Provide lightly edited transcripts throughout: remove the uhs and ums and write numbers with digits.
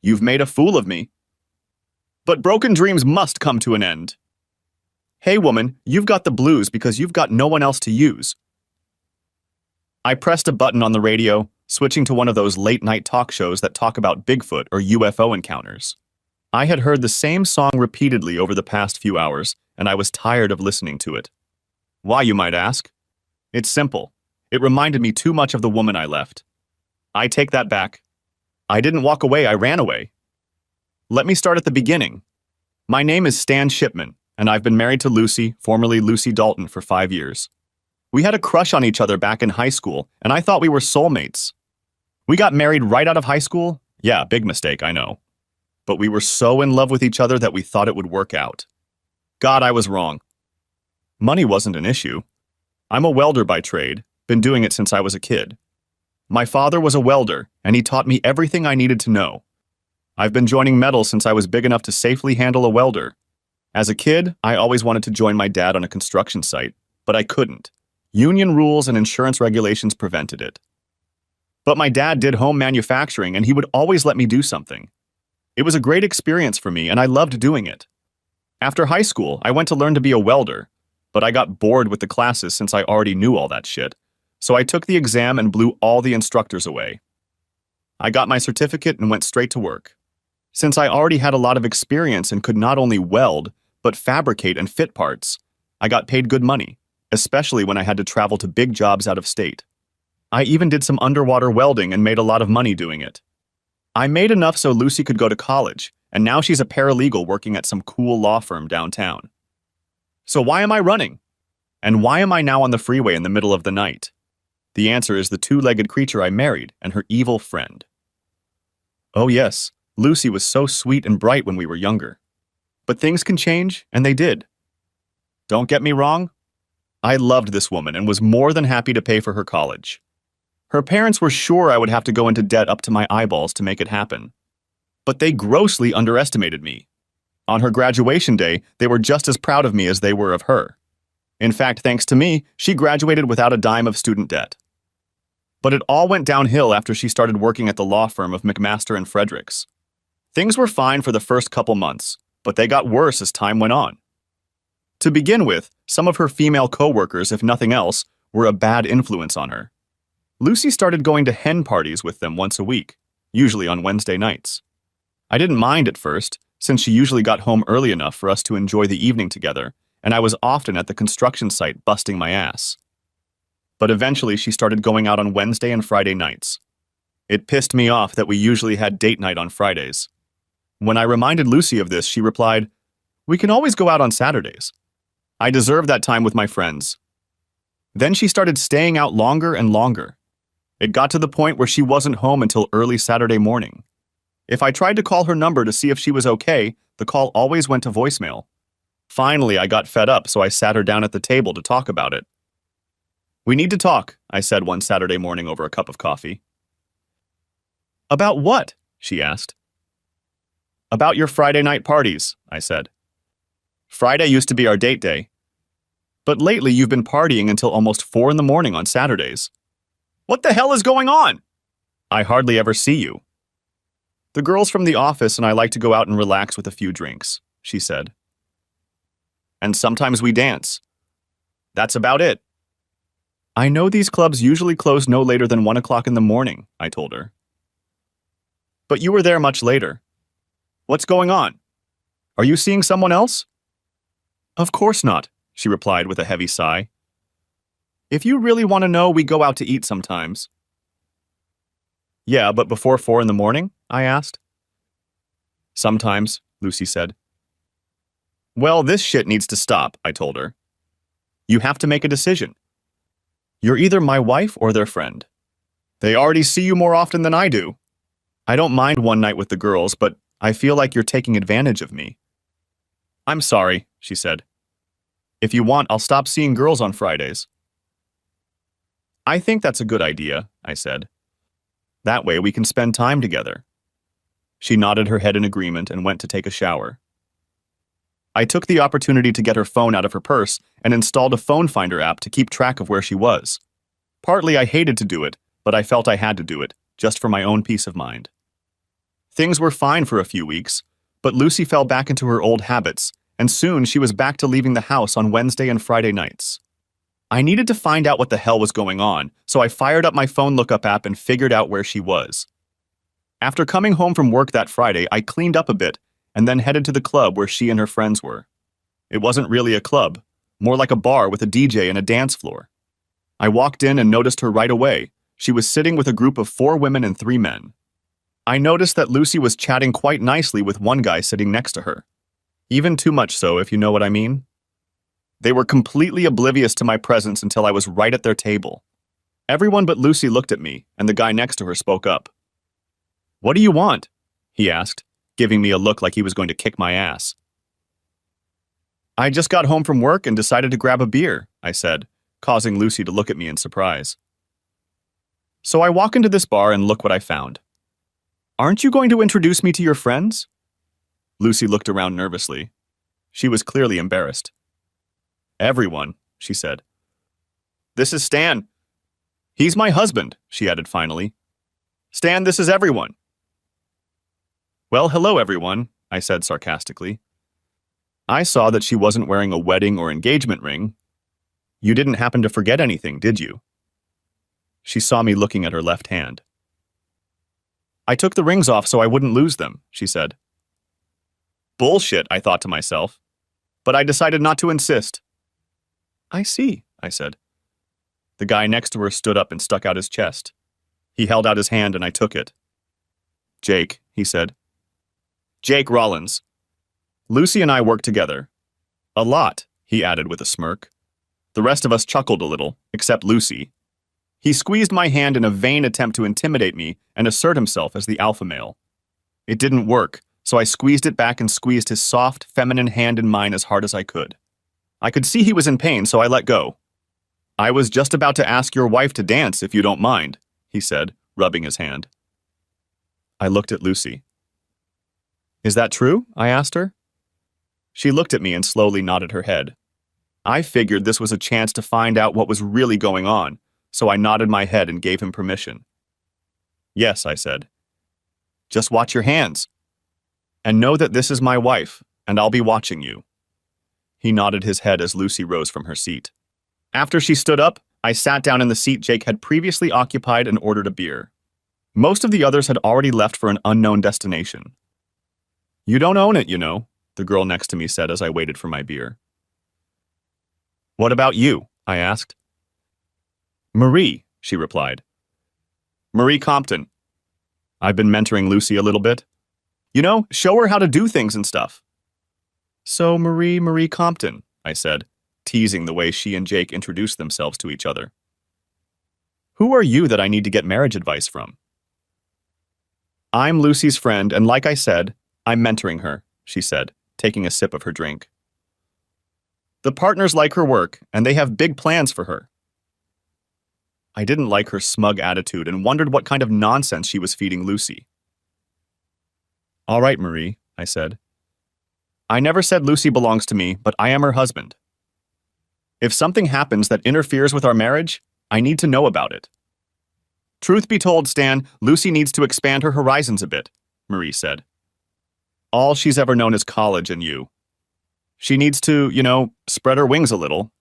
You've made a fool of me. But broken dreams must come to an end. Hey woman, you've got the blues because you've got no one else to use. I pressed a button on the radio, switching to one of those late-night talk shows that talk about Bigfoot or UFO encounters. I had heard the same song repeatedly over the past few hours, and I was tired of listening to it. Why, you might ask? It's simple. It reminded me too much of the woman I left. I take that back. I didn't walk away, I ran away. Let me start at the beginning. My name is Stan Shipman, and I've been married to Lucy, formerly Lucy Dalton, for 5 years. We had a crush on each other back in high school, and I thought we were soulmates. We got married right out of high school? Yeah, big mistake, I know. But we were so in love with each other that we thought it would work out. God, I was wrong. Money wasn't an issue. I'm a welder by trade, been doing it since I was a kid. My father was a welder, and he taught me everything I needed to know. I've been joining metals since I was big enough to safely handle a welder. As a kid, I always wanted to join my dad on a construction site, but I couldn't. Union rules and insurance regulations prevented it. But my dad did home manufacturing, and he would always let me do something. It was a great experience for me, and I loved doing it. After high school, I went to learn to be a welder, but I got bored with the classes since I already knew all that shit, so I took the exam and blew all the instructors away. I got my certificate and went straight to work. Since I already had a lot of experience and could not only weld, but fabricate and fit parts, I got paid good money, especially when I had to travel to big jobs out of state. I even did some underwater welding and made a lot of money doing it. I made enough so Lucy could go to college, and now she's a paralegal working at some cool law firm downtown. So why am I running? And why am I now on the freeway in the middle of the night? The answer is the two-legged creature I married and her evil friend. Oh yes, Lucy was so sweet and bright when we were younger. But things can change, and they did. Don't get me wrong. I loved this woman and was more than happy to pay for her college. Her parents were sure I would have to go into debt up to my eyeballs to make it happen. But they grossly underestimated me. On her graduation day, they were just as proud of me as they were of her. In fact, thanks to me, she graduated without a dime of student debt. But it all went downhill after she started working at the law firm of McMaster and Fredericks. Things were fine for the first couple months, but they got worse as time went on. To begin with, some of her female co-workers, if nothing else, were a bad influence on her. Lucy started going to hen parties with them once a week, usually on Wednesday nights. I didn't mind at first, since she usually got home early enough for us to enjoy the evening together, and I was often at the construction site busting my ass. But eventually she started going out on Wednesday and Friday nights. It pissed me off that we usually had date night on Fridays. When I reminded Lucy of this, she replied, "We can always go out on Saturdays." I deserved that time with my friends. Then she started staying out longer and longer. It got to the point where she wasn't home until early Saturday morning. If I tried to call her number to see if she was okay, the call always went to voicemail. Finally, I got fed up, so I sat her down at the table to talk about it. "We need to talk," I said one Saturday morning over a cup of coffee. "About what?" she asked. "About your Friday night parties," I said. "Friday used to be our date day. But lately you've been partying until almost 4 in the morning on Saturdays. What the hell is going on? I hardly ever see you." "The girls from the office and I like to go out and relax with a few drinks," she said. "And sometimes we dance. That's about it." "I know these clubs usually close no later than 1 o'clock in the morning," I told her. "But you were there much later. What's going on? Are you seeing someone else?" "Of course not," she replied with a heavy sigh. "If you really want to know, we go out to eat sometimes." "Yeah, but before 4 in the morning?" I asked. "Sometimes," Lucy said. "Well, this shit needs to stop," I told her. "You have to make a decision. You're either my wife or their friend. They already see you more often than I do. I don't mind one night with the girls, but I feel like you're taking advantage of me." "I'm sorry," she said. "If you want, I'll stop seeing girls on Fridays." "I think that's a good idea," I said. "That way we can spend time together." She nodded her head in agreement and went to take a shower. I took the opportunity to get her phone out of her purse and installed a phone finder app to keep track of where she was. Partly I hated to do it, but I felt I had to do it, just for my own peace of mind. Things were fine for a few weeks, but Lucy fell back into her old habits, and soon she was back to leaving the house on Wednesday and Friday nights. I needed to find out what the hell was going on, so I fired up my phone lookup app and figured out where she was. After coming home from work that Friday, I cleaned up a bit and then headed to the club where she and her friends were. It wasn't really a club, more like a bar with a DJ and a dance floor. I walked in and noticed her right away. She was sitting with a group of 4 women and 3 men. I noticed that Lucy was chatting quite nicely with one guy sitting next to her. Even too much so, if you know what I mean. They were completely oblivious to my presence until I was right at their table. Everyone but Lucy looked at me, and the guy next to her spoke up. "What do you want?" he asked, giving me a look like he was going to kick my ass. "I just got home from work and decided to grab a beer," I said, causing Lucy to look at me in surprise. So I walk into this bar and look what I found. "Aren't you going to introduce me to your friends?" Lucy looked around nervously. She was clearly embarrassed. "Everyone," she said. "This is Stan. He's my husband," she added finally. "Stan, this is everyone." "Well, hello, everyone," I said sarcastically. I saw that she wasn't wearing a wedding or engagement ring. "You didn't happen to forget anything, did you?" She saw me looking at her left hand. "I took the rings off so I wouldn't lose them," she said. Bullshit, I thought to myself, but I decided not to insist. "I see," I said. The guy next to her stood up and stuck out his chest. He held out his hand and I took it. "Jake," he said. "Jake Rollins. Lucy and I work together." "A lot," he added with a smirk. The rest of us chuckled a little, except Lucy. He squeezed my hand in a vain attempt to intimidate me and assert himself as the alpha male. It didn't work, so I squeezed it back and squeezed his soft, feminine hand in mine as hard as I could. I could see he was in pain, so I let go. "I was just about to ask your wife to dance, if you don't mind," he said, rubbing his hand. I looked at Lucy. "Is that true?" I asked her. She looked at me and slowly nodded her head. I figured this was a chance to find out what was really going on, so I nodded my head and gave him permission. "Yes," I said. "Just watch your hands. And know that this is my wife, and I'll be watching you." He nodded his head as Lucy rose from her seat. After she stood up, I sat down in the seat Jake had previously occupied and ordered a beer. Most of the others had already left for an unknown destination. "You don't own it, you know," the girl next to me said as I waited for my beer. "What about you?" I asked. "Marie," she replied. "Marie Compton. I've been mentoring Lucy a little bit. You know, show her how to do things and stuff." "So Marie Compton," I said, teasing the way she and Jake introduced themselves to each other. "Who are you that I need to get marriage advice from?" "I'm Lucy's friend, and like I said, I'm mentoring her," she said, taking a sip of her drink. "The partners like her work, and they have big plans for her." I didn't like her smug attitude and wondered what kind of nonsense she was feeding Lucy. "All right, Marie," I said. "I never said Lucy belongs to me, but I am her husband. If something happens that interferes with our marriage, I need to know about it." "Truth be told, Stan, Lucy needs to expand her horizons a bit," Marie said. "All she's ever known is college and you. She needs to, spread her wings a little."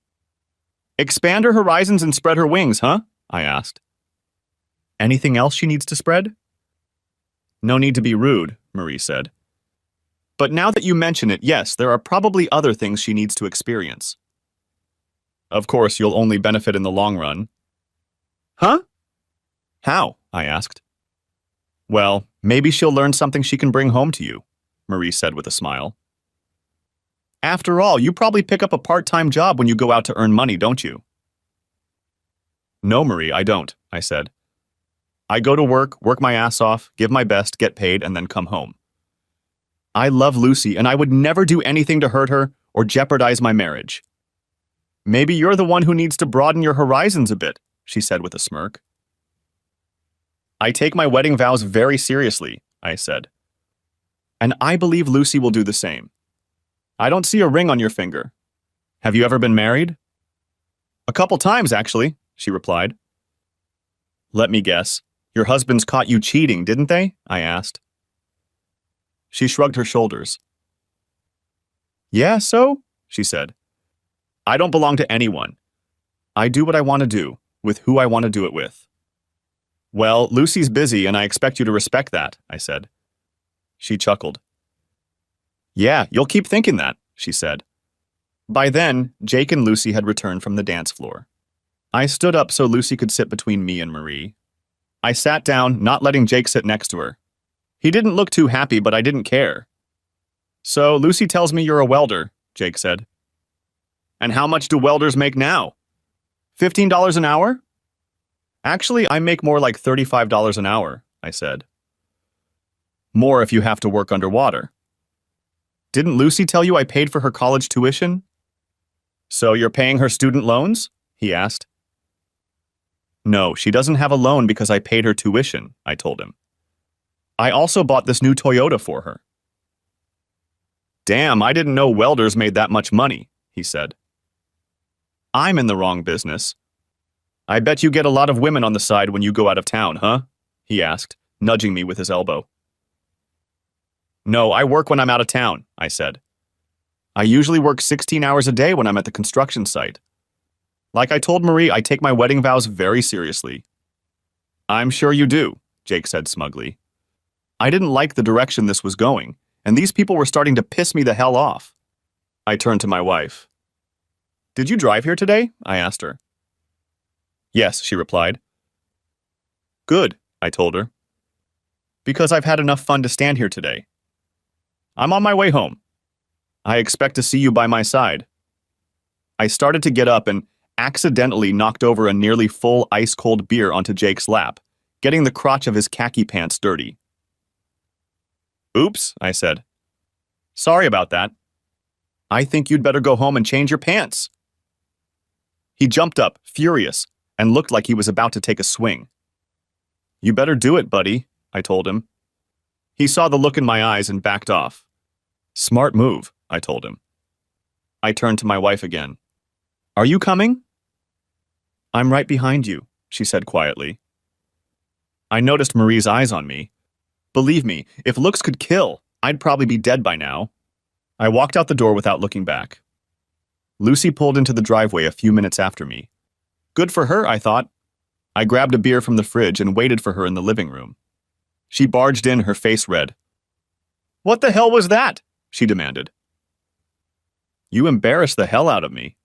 "Expand her horizons and spread her wings, huh?" I asked. "Anything else she needs to spread?" "No need to be rude," Marie said. "But now that you mention it, yes, there are probably other things she needs to experience." "Of course, you'll only benefit in the long run." "Huh?" "How?" I asked. "Well, maybe she'll learn something she can bring home to you," Marie said with a smile. "After all, you probably pick up a part-time job when you go out to earn money, don't you?" "No, Marie, I don't," I said. "I go to work my ass off, give my best, get paid, and then come home. I love Lucy, and I would never do anything to hurt her or jeopardize my marriage." "Maybe you're the one who needs to broaden your horizons a bit," she said with a smirk. "I take my wedding vows very seriously," I said. "And I believe Lucy will do the same. I don't see a ring on your finger. Have you ever been married?" "A couple times, actually," she replied. "Let me guess. Your husbands caught you cheating, didn't they?" I asked. She shrugged her shoulders. Yeah, so? She said. I don't belong to anyone. I do what I want to do, with who I want to do it with. Well, Lucy's busy and I expect you to respect that, I said. She chuckled. Yeah, you'll keep thinking that, she said. By then, Jake and Lucy had returned from the dance floor. I stood up so Lucy could sit between me and Marie. I sat down, not letting Jake sit next to her. He didn't look too happy, but I didn't care. So Lucy tells me you're a welder, Jake said. And how much do welders make now? $15 an hour? Actually, I make more like $35 an hour, I said. More if you have to work underwater. Didn't Lucy tell you I paid for her college tuition? So you're paying her student loans? He asked. No, she doesn't have a loan because I paid her tuition, I told him. I also bought this new Toyota for her. Damn, I didn't know welders made that much money, he said. I'm in the wrong business. I bet you get a lot of women on the side when you go out of town, huh? He asked, nudging me with his elbow. No, I work when I'm out of town, I said. I usually work 16 hours a day when I'm at the construction site. Like I told Marie, I take my wedding vows very seriously. I'm sure you do, Jake said smugly. I didn't like the direction this was going, and these people were starting to piss me the hell off. I turned to my wife. Did you drive here today? I asked her. Yes, she replied. Good, I told her. Because I've had enough fun to stand here today. I'm on my way home. I expect to see you by my side. I started to get up and accidentally knocked over a nearly full ice-cold beer onto Jake's lap, getting the crotch of his khaki pants dirty. Oops, I said. Sorry about that. I think you'd better go home and change your pants. He jumped up, furious, and looked like he was about to take a swing. You better do it, buddy, I told him. He saw the look in my eyes and backed off. Smart move, I told him. I turned to my wife again. Are you coming? I'm right behind you, she said quietly. I noticed Marie's eyes on me. Believe me, if looks could kill, I'd probably be dead by now. I walked out the door without looking back. Lucy pulled into the driveway a few minutes after me. Good for her, I thought. I grabbed a beer from the fridge and waited for her in the living room. She barged in, her face red. What the hell was that? She demanded. You embarrassed the hell out of me.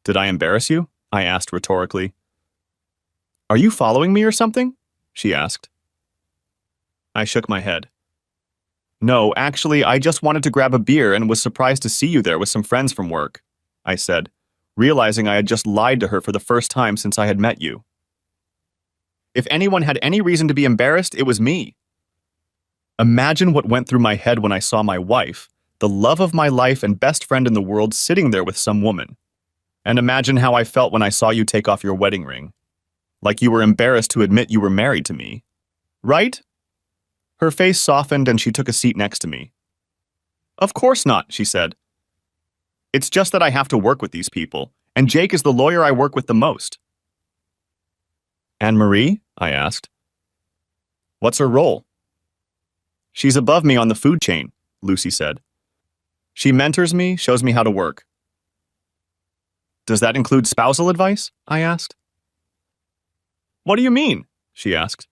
Did I embarrass you? I asked rhetorically. Are you following me or something? She asked. I shook my head. No, actually, I just wanted to grab a beer and was surprised to see you there with some friends from work, I said, realizing I had just lied to her for the first time since I had met you. If anyone had any reason to be embarrassed, it was me. Imagine what went through my head when I saw my wife, the love of my life and best friend in the world, sitting there with some woman. And imagine how I felt when I saw you take off your wedding ring. Like you were embarrassed to admit you were married to me. Right? Her face softened and she took a seat next to me. Of course not, she said. It's just that I have to work with these people, and Jake is the lawyer I work with the most. And Marie? I asked. What's her role? She's above me on the food chain, Lucy said. She mentors me, shows me how to work. Does that include spousal advice? I asked. What do you mean? She asked.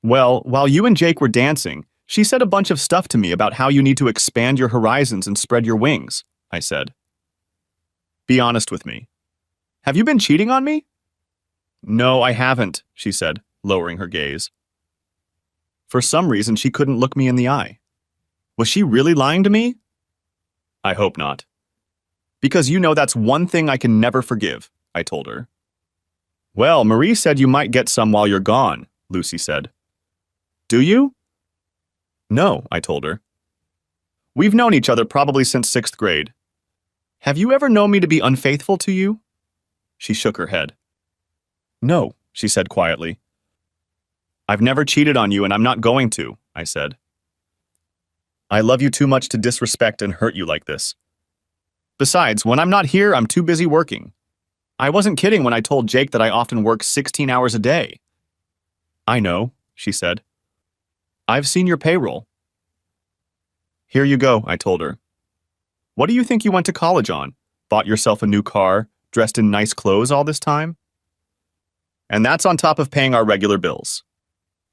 Well, while you and Jake were dancing, she said a bunch of stuff to me about how you need to expand your horizons and spread your wings, I said. Be honest with me. Have you been cheating on me? No, I haven't, she said, lowering her gaze. For some reason, she couldn't look me in the eye. Was she really lying to me? I hope not. Because you know that's one thing I can never forgive, I told her. Well, Marie said you might get some while you're gone, Lucy said. Do you? No, I told her. We've known each other probably since 6th grade. Have you ever known me to be unfaithful to you? She shook her head. No, she said quietly. I've never cheated on you and I'm not going to, I said. I love you too much to disrespect and hurt you like this. Besides, when I'm not here, I'm too busy working. I wasn't kidding when I told Jake that I often work 16 hours a day. I know, she said. I've seen your payroll. Here you go, I told her. What do you think you went to college on? Bought yourself a new car, dressed in nice clothes all this time? And that's on top of paying our regular bills.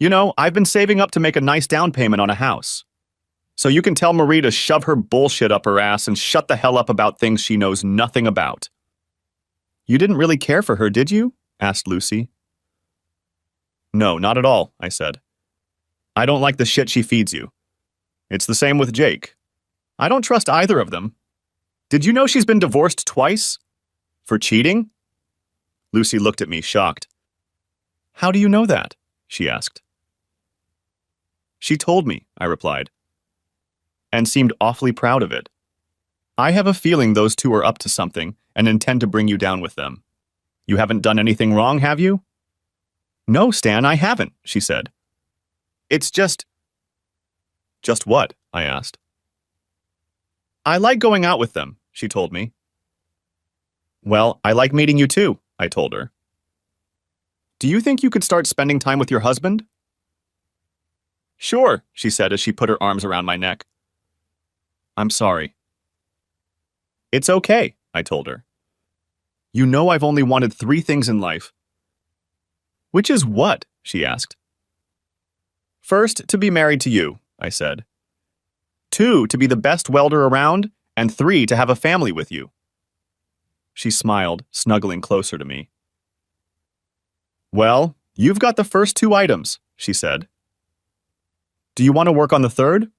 You know, I've been saving up to make a nice down payment on a house. So you can tell Marie to shove her bullshit up her ass and shut the hell up about things she knows nothing about. You didn't really care for her, did you? Asked Lucy. No, not at all, I said. I don't like the shit she feeds you. It's the same with Jake. I don't trust either of them. Did you know she's been divorced twice? For cheating? Lucy looked at me, shocked. How do you know that? She asked. She told me, I replied, and seemed awfully proud of it. I have a feeling those two are up to something and intend to bring you down with them. You haven't done anything wrong, have you? No, Stan, I haven't, she said. It's just... Just what? I asked. I like going out with them, she told me. Well, I like meeting you too, I told her. Do you think you could start spending time with your husband? Sure, she said as she put her arms around my neck. I'm sorry. It's okay, I told her. You know I've only wanted 3 things in life. Which is what? She asked. First, to be married to you, I said. 2, to be the best welder around, and 3, to have a family with you. She smiled, snuggling closer to me. Well, you've got the first 2 items, she said. Do you want to work on the third?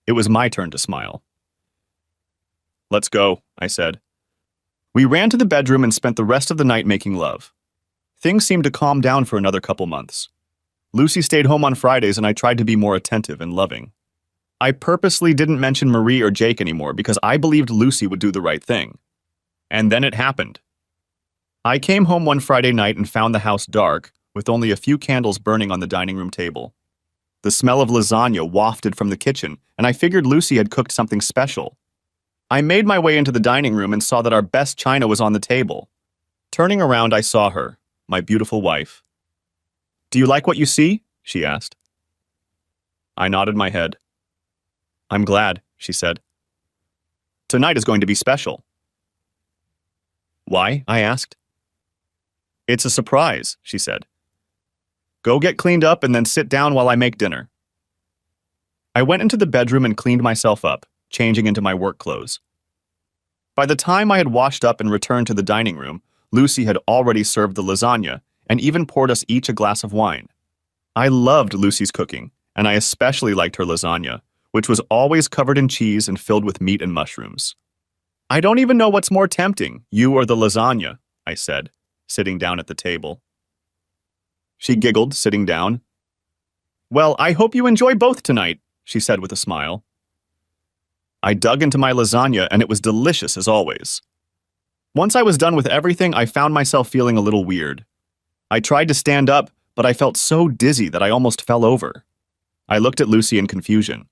It was my turn to smile. Let's go, I said. We ran to the bedroom and spent the rest of the night making love. Things seemed to calm down for another couple months. Lucy stayed home on Fridays and I tried to be more attentive and loving. I purposely didn't mention Marie or Jake anymore because I believed Lucy would do the right thing. And then it happened. I came home one Friday night and found the house dark, with only a few candles burning on the dining room table. The smell of lasagna wafted from the kitchen, and I figured Lucy had cooked something special. I made my way into the dining room and saw that our best china was on the table. Turning around, I saw her, my beautiful wife. Do you like what you see? She asked. I nodded my head. I'm glad, she said. Tonight is going to be special. Why? I asked. It's a surprise, she said. Go get cleaned up and then sit down while I make dinner. I went into the bedroom and cleaned myself up, changing into my work clothes. By the time I had washed up and returned to the dining room, Lucy had already served the lasagna and even poured us each a glass of wine. I loved Lucy's cooking, and I especially liked her lasagna, which was always covered in cheese and filled with meat and mushrooms. I don't even know what's more tempting, you or the lasagna, I said, sitting down at the table. She giggled, sitting down. Well, I hope you enjoy both tonight, she said with a smile. I dug into my lasagna and it was delicious as always. Once I was done with everything, I found myself feeling a little weird. I tried to stand up, but I felt so dizzy that I almost fell over. I looked at Lucy in confusion.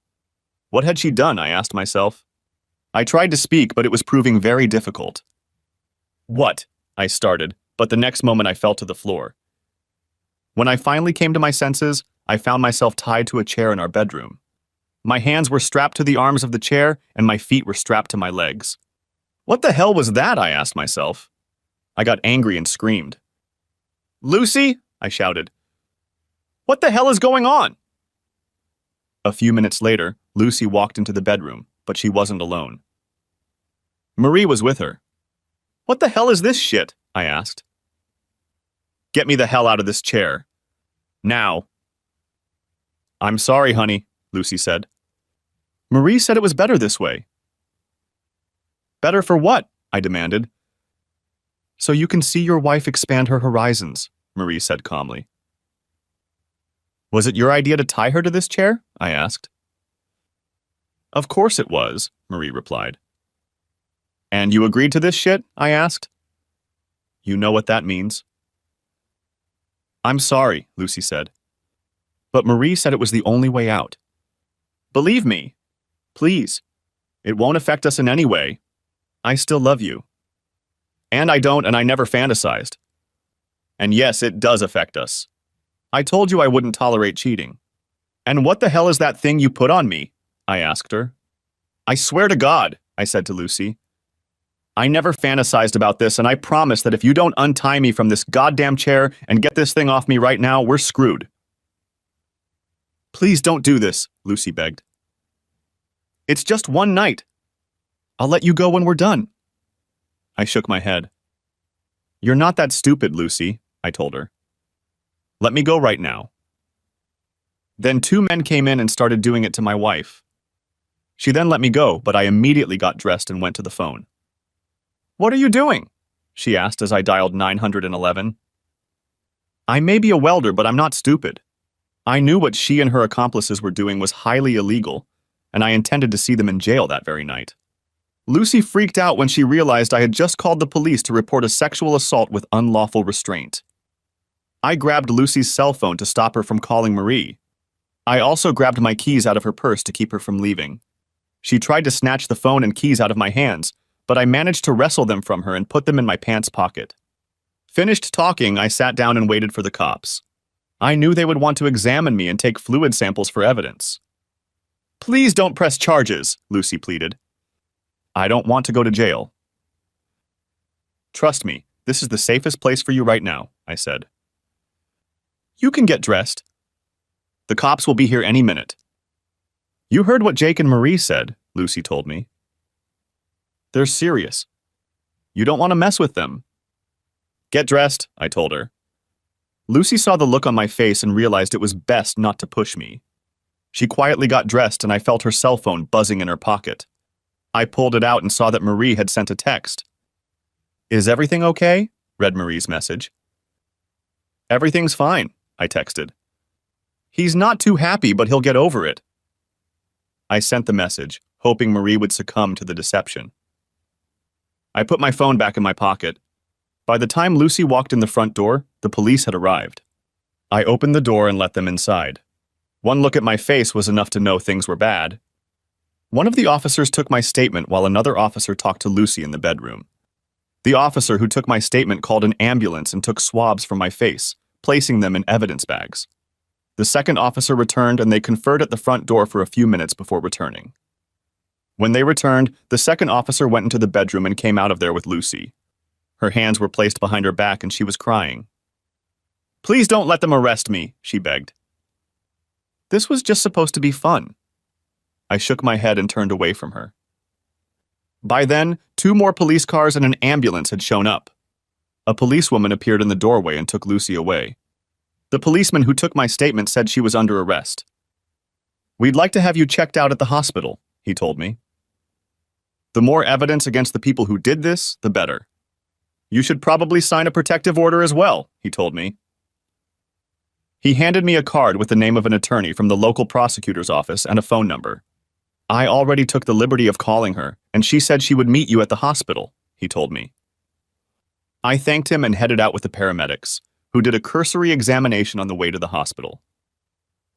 What had she done? I asked myself. I tried to speak, but it was proving very difficult. What? I started, but the next moment I fell to the floor. When I finally came to my senses, I found myself tied to a chair in our bedroom. My hands were strapped to the arms of the chair, and my feet were strapped to my legs. What the hell was that? I asked myself. I got angry and screamed. Lucy, I shouted. What the hell is going on? A few minutes later, Lucy walked into the bedroom, but she wasn't alone. Marie was with her. What the hell is this shit? I asked. Get me the hell out of this chair. Now. I'm sorry, honey, Lucy said. Marie said it was better this way. Better for what? I demanded. So you can see your wife expand her horizons, Marie said calmly. Was it your idea to tie her to this chair? I asked. Of course it was, Marie replied. And you agreed to this shit? I asked. You know what that means. I'm sorry, Lucy said. But Marie said it was the only way out. Believe me. Please. It won't affect us in any way. I still love you. And I don't, and I never fantasized. And yes, it does affect us. I told you I wouldn't tolerate cheating. And what the hell is that thing you put on me? I asked her. I swear to God, I said to Lucy. I never fantasized about this, and I promise that if you don't untie me from this goddamn chair and get this thing off me right now, we're screwed. Please don't do this, Lucy begged. It's just one night. I'll let you go when we're done. I shook my head. You're not that stupid, Lucy, I told her. Let me go right now. Then 2 men came in and started doing it to my wife. She then let me go, but I immediately got dressed and went to the phone. What are you doing? She asked as I dialed 911. I may be a welder, but I'm not stupid. I knew what she and her accomplices were doing was highly illegal, and I intended to see them in jail that very night. Lucy freaked out when she realized I had just called the police to report a sexual assault with unlawful restraint. I grabbed Lucy's cell phone to stop her from calling Marie. I also grabbed my keys out of her purse to keep her from leaving. She tried to snatch the phone and keys out of my hands, but I managed to wrestle them from her and put them in my pants pocket. Finished talking, I sat down and waited for the cops. I knew they would want to examine me and take fluid samples for evidence. Please don't press charges, Lucy pleaded. I don't want to go to jail. Trust me, this is the safest place for you right now, I said. You can get dressed. The cops will be here any minute. You heard what Jake and Marie said, Lucy told me. They're serious. You don't want to mess with them. Get dressed, I told her. Lucy saw the look on my face and realized it was best not to push me. She quietly got dressed and I felt her cell phone buzzing in her pocket. I pulled it out and saw that Marie had sent a text. Is everything okay? Read Marie's message. Everything's fine, I texted. He's not too happy, but he'll get over it. I sent the message, hoping Marie would succumb to the deception. I put my phone back in my pocket. By the time Lucy walked in the front door, the police had arrived. I opened the door and let them inside. One look at my face was enough to know things were bad. One of the officers took my statement while another officer talked to Lucy in the bedroom. The officer who took my statement called an ambulance and took swabs from my face, placing them in evidence bags. The second officer returned and they conferred at the front door for a few minutes before returning. When they returned, the second officer went into the bedroom and came out of there with Lucy. Her hands were placed behind her back and she was crying. Please don't let them arrest me, she begged. This was just supposed to be fun. I shook my head and turned away from her. By then, 2 more police cars and an ambulance had shown up. A policewoman appeared in the doorway and took Lucy away. The policeman who took my statement said she was under arrest. We'd like to have you checked out at the hospital, he told me. The more evidence against the people who did this, the better. You should probably sign a protective order as well, he told me. He handed me a card with the name of an attorney from the local prosecutor's office and a phone number. I already took the liberty of calling her, and she said she would meet you at the hospital, he told me. I thanked him and headed out with the paramedics, who did a cursory examination on the way to the hospital.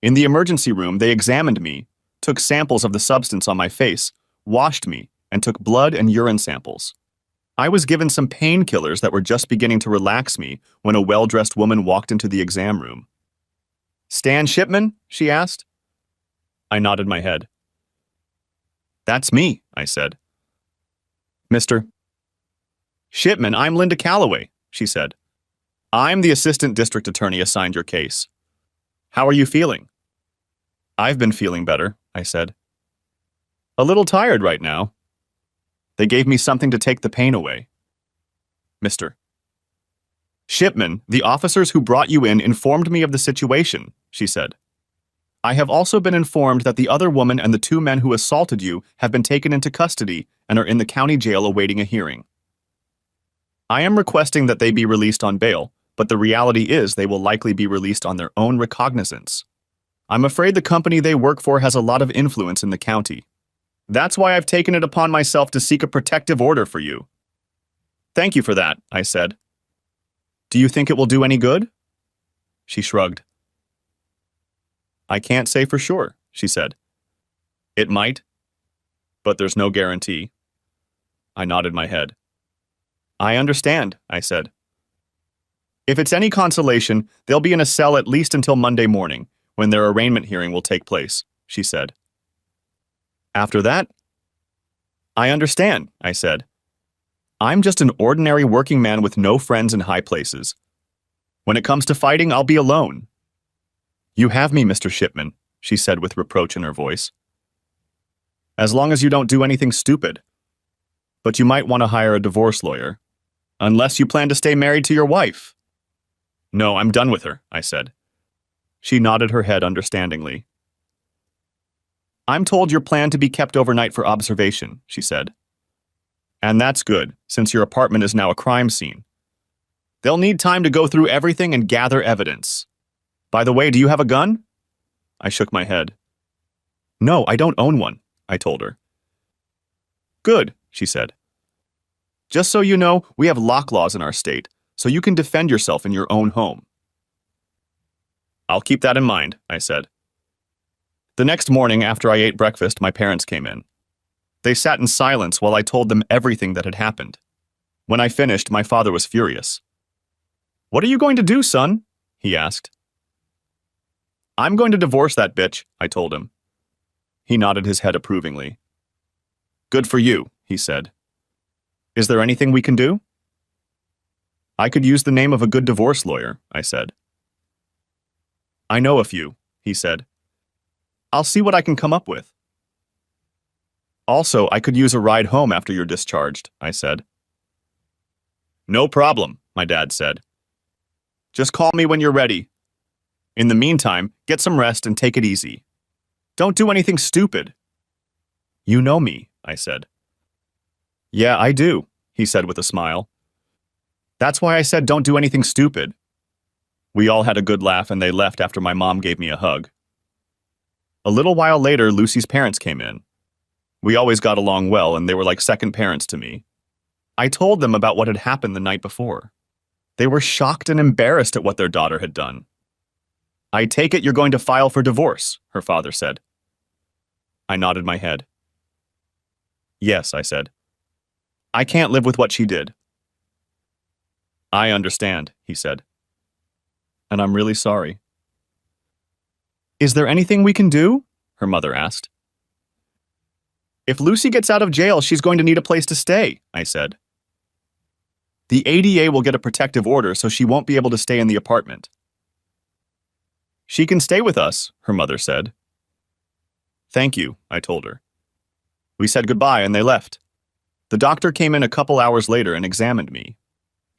In the emergency room, they examined me, took samples of the substance on my face, washed me, and took blood and urine samples. I was given some painkillers that were just beginning to relax me when a well-dressed woman walked into the exam room. Stan Shipman? She asked. I nodded my head. That's me, I said. Mr. Shipman, I'm Linda Calloway, she said. I'm the assistant district attorney assigned your case. How are you feeling? I've been feeling better, I said. A little tired right now. They gave me something to take the pain away. Mr. Shipman, the officers who brought you in informed me of the situation, she said. I have also been informed that the other woman and the 2 men who assaulted you have been taken into custody and are in the county jail awaiting a hearing. I am requesting that they be released on bail, but the reality is they will likely be released on their own recognizance. I'm afraid the company they work for has a lot of influence in the county. That's why I've taken it upon myself to seek a protective order for you. Thank you for that, I said. Do you think it will do any good? She shrugged. I can't say for sure, she said. It might, but there's no guarantee. I nodded my head. I understand, I said. If it's any consolation, they'll be in a cell at least until Monday morning, when their arraignment hearing will take place, she said. After that? I understand, I said. I'm just an ordinary working man with no friends in high places. When it comes to fighting, I'll be alone. You have me, Mr. Shipman, she said with reproach in her voice. As long as you don't do anything stupid. But you might want to hire a divorce lawyer. Unless you plan to stay married to your wife. No, I'm done with her, I said. She nodded her head understandingly. I'm told you're planned to be kept overnight for observation, she said. And that's good, since your apartment is now a crime scene. They'll need time to go through everything and gather evidence. By the way, do you have a gun? I shook my head. No, I don't own one, I told her. Good, she said. Just so you know, we have lock laws in our state, so you can defend yourself in your own home. I'll keep that in mind, I said. The next morning, after I ate breakfast, my parents came in. They sat in silence while I told them everything that had happened. When I finished, my father was furious. What are you going to do, son? He asked. I'm going to divorce that bitch, I told him. He nodded his head approvingly. Good for you, he said. Is there anything we can do? I could use the name of a good divorce lawyer, I said. I know a few, he said. I'll see what I can come up with. Also, I could use a ride home after you're discharged, I said. No problem, my dad said. Just call me when you're ready. In the meantime, get some rest and take it easy. Don't do anything stupid. You know me, I said. Yeah, I do, he said with a smile. That's why I said don't do anything stupid. We all had a good laugh and they left after my mom gave me a hug. A little while later, Lucy's parents came in. We always got along well and they were like second parents to me. I told them about what had happened the night before. They were shocked and embarrassed at what their daughter had done. I take it you're going to file for divorce, her father said. I nodded my head. Yes, I said. I can't live with what she did. I understand, he said. And I'm really sorry. Is there anything we can do? Her mother asked. If Lucy gets out of jail, she's going to need a place to stay, I said. The ADA will get a protective order, so she won't be able to stay in the apartment. She can stay with us, her mother said. Thank you, I told her. We said goodbye and they left. The doctor came in a couple hours later and examined me.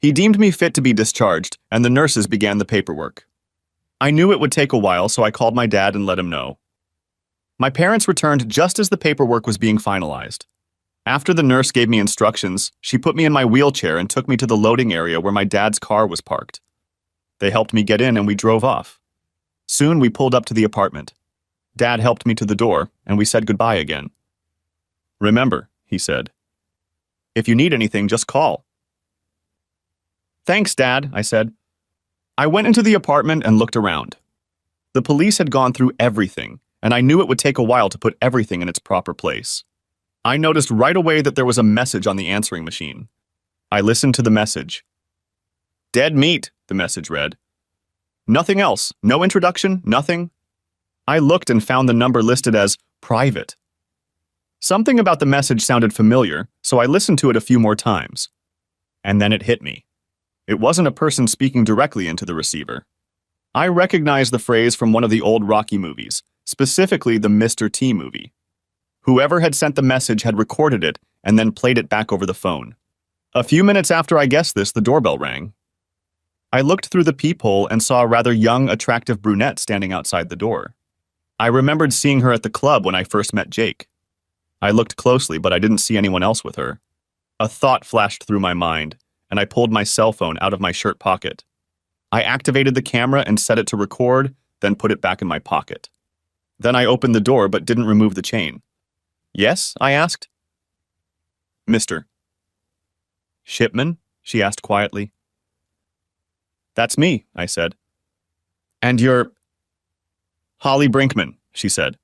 He deemed me fit to be discharged, and the nurses began the paperwork. I knew it would take a while, so I called my dad and let him know. My parents returned just as the paperwork was being finalized. After the nurse gave me instructions, she put me in my wheelchair and took me to the loading area where my dad's car was parked. They helped me get in and we drove off. Soon we pulled up to the apartment. Dad helped me to the door, and we said goodbye again. Remember, he said, if you need anything, just call. Thanks, Dad, I said. I went into the apartment and looked around. The police had gone through everything, and I knew it would take a while to put everything in its proper place. I noticed right away that there was a message on the answering machine. I listened to the message. Dead meat, the message read. Nothing else, no introduction, nothing. I looked and found the number listed as private. Something about the message sounded familiar, so I listened to it a few more times. And then it hit me. It wasn't a person speaking directly into the receiver. I recognized the phrase from one of the old Rocky movies, specifically the Mr. T movie. Whoever had sent the message had recorded it and then played it back over the phone. A few minutes after I guessed this, the doorbell rang. I looked through the peephole and saw a rather young, attractive brunette standing outside the door. I remembered seeing her at the club when I first met Jake. I looked closely, but I didn't see anyone else with her. A thought flashed through my mind, and I pulled my cell phone out of my shirt pocket. I activated the camera and set it to record, then put it back in my pocket. Then I opened the door but didn't remove the chain. Yes? I asked. Mr. Shipman? She asked quietly. That's me, I said. And you're... Holly Brinkman, she said.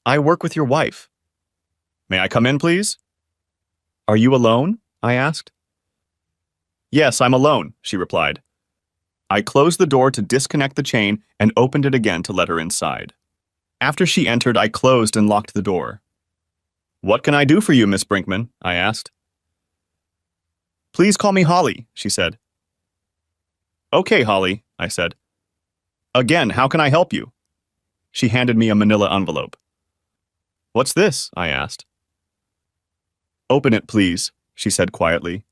I work with your wife. May I come in, please? Are you alone? I asked. Yes, I'm alone, she replied. I closed the door to disconnect the chain and opened it again to let her inside. After she entered, I closed and locked the door. "What can I do for you, Miss Brinkman?" I asked. "Please call me Holly," she said. "Okay, Holly," I said. "Again, how can I help you?" She handed me a manila envelope. "What's this?" I asked. "Open it, please," she said quietly.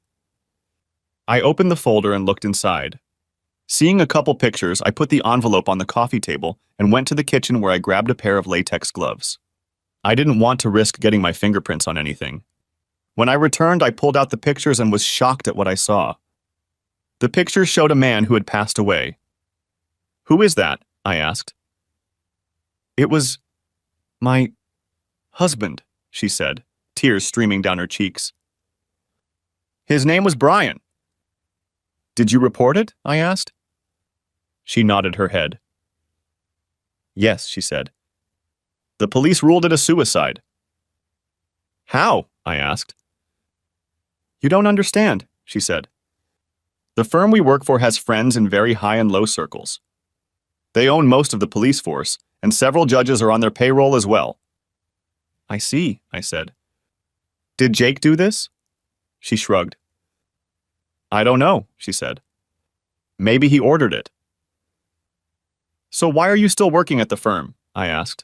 I opened the folder and looked inside. Seeing a couple pictures, I put the envelope on the coffee table and went to the kitchen where I grabbed a pair of latex gloves. I didn't want to risk getting my fingerprints on anything. When I returned, I pulled out the pictures and was shocked at what I saw. The pictures showed a man who had passed away. "Who is that?" I asked. "It was my husband," she said, tears streaming down her cheeks. "His name was Brian." "Did you report it?" I asked. She nodded her head. "Yes," she said. "The police ruled it a suicide." "How?" I asked. "You don't understand," she said. "The firm we work for has friends in very high and low circles. They own most of the police force, and several judges are on their payroll as well." "I see," I said. "Did Jake do this?" She shrugged. "I don't know," she said. "Maybe he ordered it." "So why are you still working at the firm?" I asked.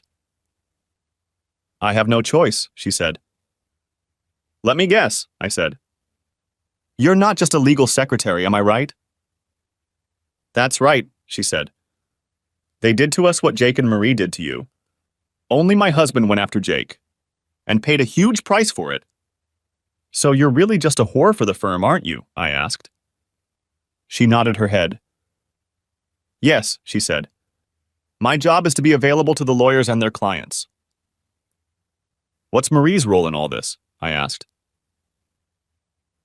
"I have no choice," she said. "Let me guess," I said. "You're not just a legal secretary, am I right?" "That's right," she said. "They did to us what Jake and Marie did to you. Only my husband went after Jake, and paid a huge price for it." "So you're really just a whore for the firm, aren't you?" I asked. She nodded her head. "Yes," she said. "My job is to be available to the lawyers and their clients." "What's Marie's role in all this?" I asked.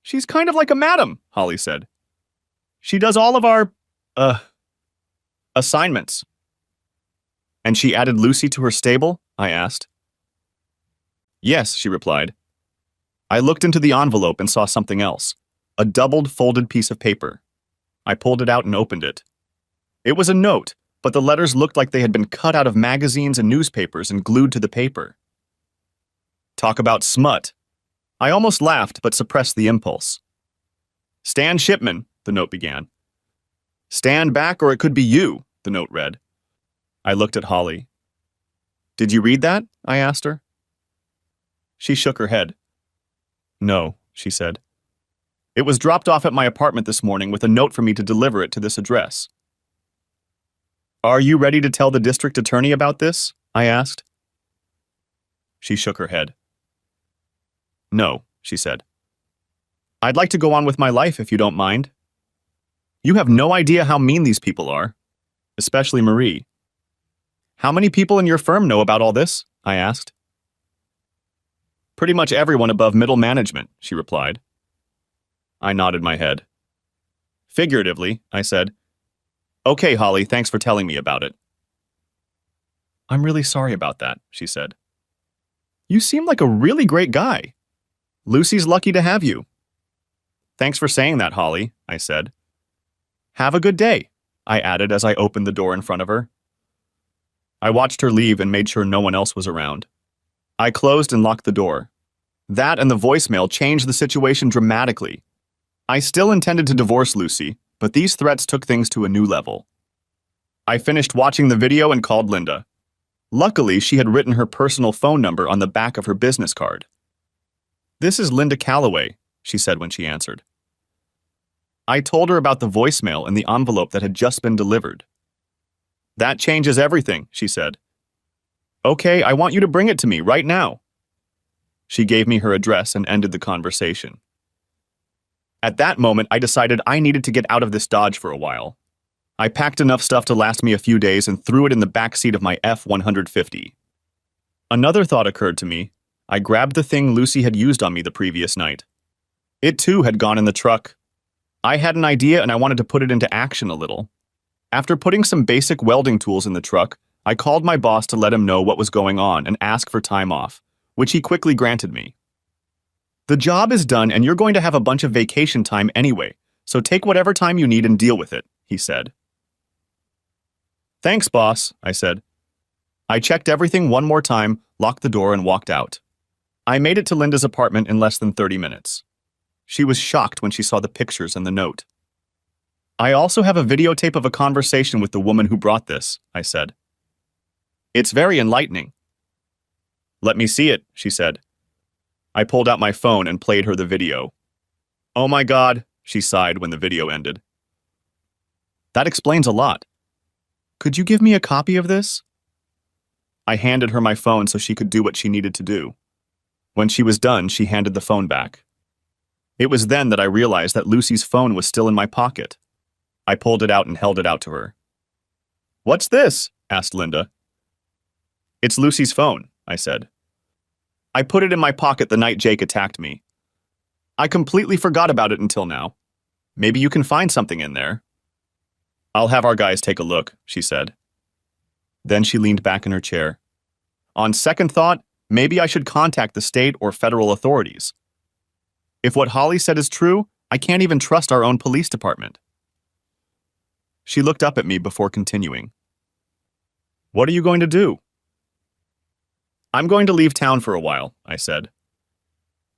"She's kind of like a madam," Holly said. "She does all of our, assignments." "And she added Lucy to her stable?" I asked. "Yes," she replied. I looked into the envelope and saw something else. A doubled, folded piece of paper. I pulled it out and opened it. It was a note, but the letters looked like they had been cut out of magazines and newspapers and glued to the paper. Talk about smut. I almost laughed, but suppressed the impulse. "Stan Shipman," the note began. "Stand back or it could be you," the note read. I looked at Holly. "Did you read that?" I asked her. She shook her head. "No," she said. "It was dropped off at my apartment this morning with a note for me to deliver it to this address." "Are you ready to tell the district attorney about this?" I asked. She shook her head. "No," she said. "I'd like to go on with my life if you don't mind. You have no idea how mean these people are, especially Marie." "How many people in your firm know about all this?" I asked. "Pretty much everyone above middle management," she replied. I nodded my head. Figuratively, I said, "Okay, Holly, thanks for telling me about it." "I'm really sorry about that," she said. "You seem like a really great guy. Lucy's lucky to have you." "Thanks for saying that, Holly," I said. "Have a good day," I added as I opened the door in front of her. I watched her leave and made sure no one else was around. I closed and locked the door. That and the voicemail changed the situation dramatically. I still intended to divorce Lucy, but these threats took things to a new level. I finished watching the video and called Linda. Luckily, she had written her personal phone number on the back of her business card. "This is Linda Calloway," she said when she answered. I told her about the voicemail and the envelope that had just been delivered. "That changes everything," she said. "Okay, I want you to bring it to me right now." She gave me her address and ended the conversation. At that moment, I decided I needed to get out of this Dodge for a while. I packed enough stuff to last me a few days and threw it in the back seat of my F-150. Another thought occurred to me. I grabbed the thing Lucy had used on me the previous night. It too had gone in the truck. I had an idea and I wanted to put it into action a little. After putting some basic welding tools in the truck, I called my boss to let him know what was going on and ask for time off, which he quickly granted me. "The job is done and you're going to have a bunch of vacation time anyway, so take whatever time you need and deal with it," he said. Thanks, boss, I said. I checked everything one more time, locked the door, and walked out. I made it to Linda's apartment in less than 30 minutes. She was shocked when she saw the pictures and the note. I also have a videotape of a conversation with the woman who brought this, I said. It's very enlightening. Let me see it, she said. I pulled out my phone and played her the video. Oh my God, she sighed when the video ended. That explains a lot. Could you give me a copy of this? I handed her my phone so she could do what she needed to do. When she was done, she handed the phone back. It was then that I realized that Lucy's phone was still in my pocket. I pulled it out and held it out to her. What's this? Asked Linda. It's Lucy's phone, I said. I put it in my pocket the night Jake attacked me. I completely forgot about it until now. Maybe you can find something in there. I'll have our guys take a look, she said. Then she leaned back in her chair. On second thought, maybe I should contact the state or federal authorities. If what Holly said is true, I can't even trust our own police department. She looked up at me before continuing. What are you going to do? I'm going to leave town for a while, I said.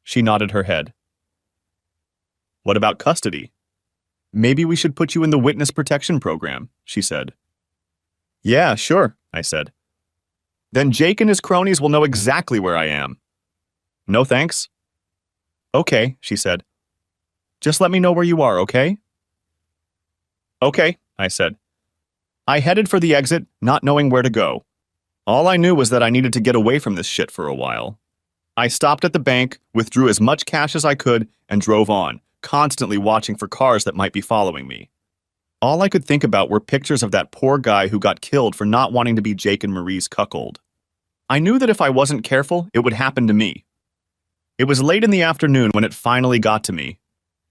She nodded her head. What about custody? Maybe we should put you in the witness protection program, she said. Yeah, sure, I said. Then Jake and his cronies will know exactly where I am. No thanks. Okay, she said. Just let me know where you are, okay? Okay, I said. I headed for the exit, not knowing where to go. All I knew was that I needed to get away from this shit for a while. I stopped at the bank, withdrew as much cash as I could, and drove on, constantly watching for cars that might be following me. All I could think about were pictures of that poor guy who got killed for not wanting to be Jake and Marie's cuckold. I knew that if I wasn't careful, it would happen to me. It was late in the afternoon when it finally got to me.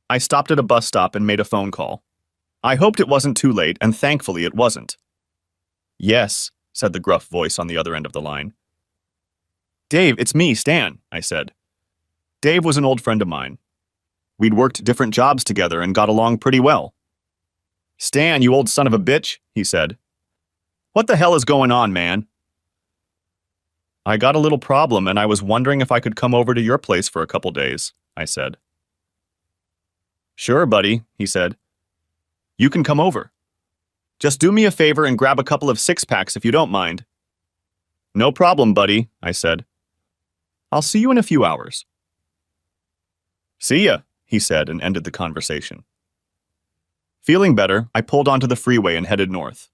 I stopped at a bus stop and made a phone call. I hoped it wasn't too late, and thankfully it wasn't. Yes, said the gruff voice on the other end of the line. Dave, it's me, Stan, I said. Dave was an old friend of mine. We'd worked different jobs together and got along pretty well. Stan, you old son of a bitch, he said. What the hell is going on, man? I got a little problem and I was wondering if I could come over to your place for a couple days, I said. Sure, buddy, he said. You can come over. Just do me a favor and grab a couple of six-packs if you don't mind. No problem, buddy, I said. I'll see you in a few hours. See ya, he said and ended the conversation. Feeling better, I pulled onto the freeway and headed north.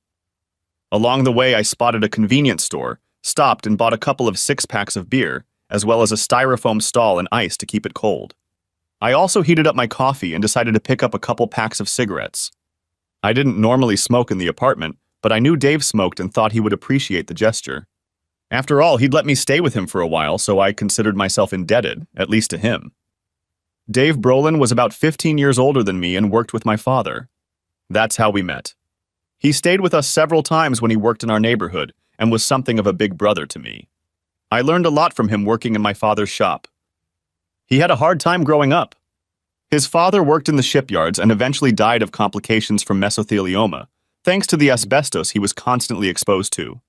Along the way, I spotted a convenience store, stopped and bought a couple of six-packs of beer, as well as a styrofoam stall and ice to keep it cold. I also heated up my coffee and decided to pick up a couple packs of cigarettes. I didn't normally smoke in the apartment, but I knew Dave smoked and thought he would appreciate the gesture. After all, he'd let me stay with him for a while, so I considered myself indebted, at least to him. Dave Brolin was about 15 years older than me and worked with my father. That's how we met. He stayed with us several times when he worked in our neighborhood and was something of a big brother to me. I learned a lot from him working in my father's shop. He had a hard time growing up. His father worked in the shipyards and eventually died of complications from mesothelioma, thanks to the asbestos he was constantly exposed to.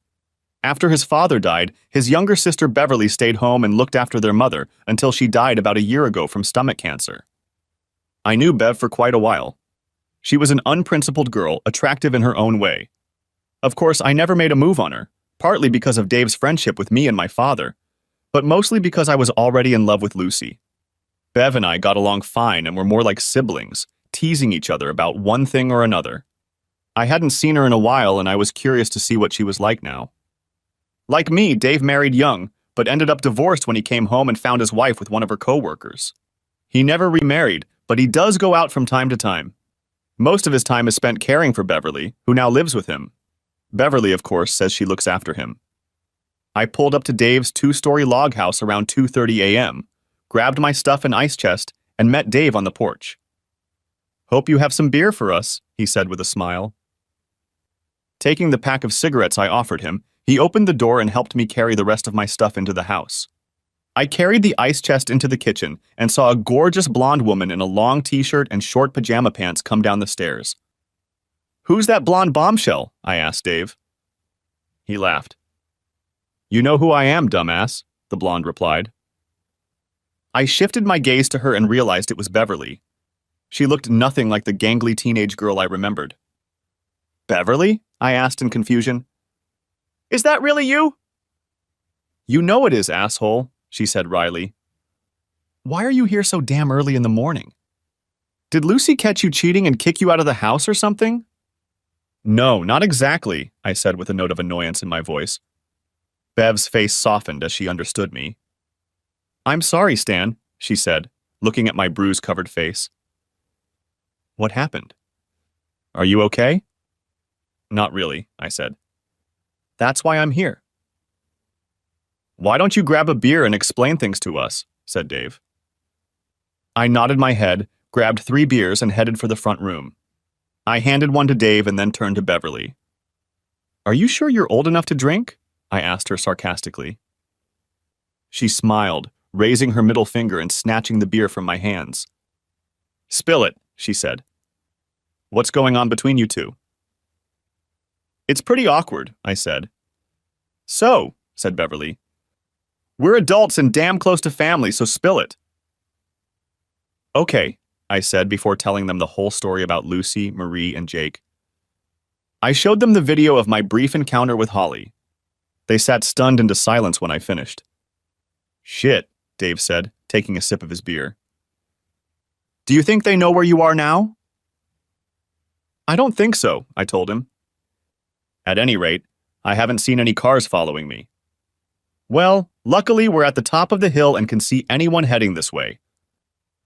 After his father died, his younger sister Beverly stayed home and looked after their mother until she died about a year ago from stomach cancer. I knew Bev for quite a while. She was an unprincipled girl, attractive in her own way. Of course, I never made a move on her, partly because of Dave's friendship with me and my father, but mostly because I was already in love with Lucy. Bev and I got along fine and were more like siblings, teasing each other about one thing or another. I hadn't seen her in a while and I was curious to see what she was like now. Like me, Dave married young, but ended up divorced when he came home and found his wife with one of her co-workers. He never remarried, but he does go out from time to time. Most of his time is spent caring for Beverly, who now lives with him. Beverly, of course, says she looks after him. I pulled up to Dave's two-story log house around 2:30 a.m., grabbed my stuff and ice chest, and met Dave on the porch. Hope you have some beer for us, he said with a smile. Taking the pack of cigarettes I offered him, he opened the door and helped me carry the rest of my stuff into the house. I carried the ice chest into the kitchen and saw a gorgeous blonde woman in a long t-shirt and short pajama pants come down the stairs. Who's that blonde bombshell? I asked Dave. He laughed. You know who I am, dumbass, the blonde replied. I shifted my gaze to her and realized it was Beverly. She looked nothing like the gangly teenage girl I remembered. Beverly? I asked in confusion. Is that really you? You know it is, asshole, she said wryly. Why are you here so damn early in the morning? Did Lucy catch you cheating and kick you out of the house or something? No, not exactly, I said with a note of annoyance in my voice. Bev's face softened as she understood me. I'm sorry, Stan, she said, looking at my bruise-covered face. What happened? Are you okay? Not really, I said. That's why I'm here. Why don't you grab a beer and explain things to us, said Dave. I nodded my head, grabbed 3 beers, and headed for the front room. I handed one to Dave and then turned to Beverly. Are you sure you're old enough to drink? I asked her sarcastically. She smiled, raising her middle finger and snatching the beer from my hands. Spill it, she said. What's going on between you two? It's pretty awkward, I said. So, said Beverly. We're adults and damn close to family, so spill it. Okay, I said before telling them the whole story about Lucy, Marie, and Jake. I showed them the video of my brief encounter with Holly. They sat stunned into silence when I finished. Shit, Dave said, taking a sip of his beer. Do you think they know where you are now? I don't think so, I told him. At any rate, I haven't seen any cars following me. Well, luckily we're at the top of the hill and can see anyone heading this way.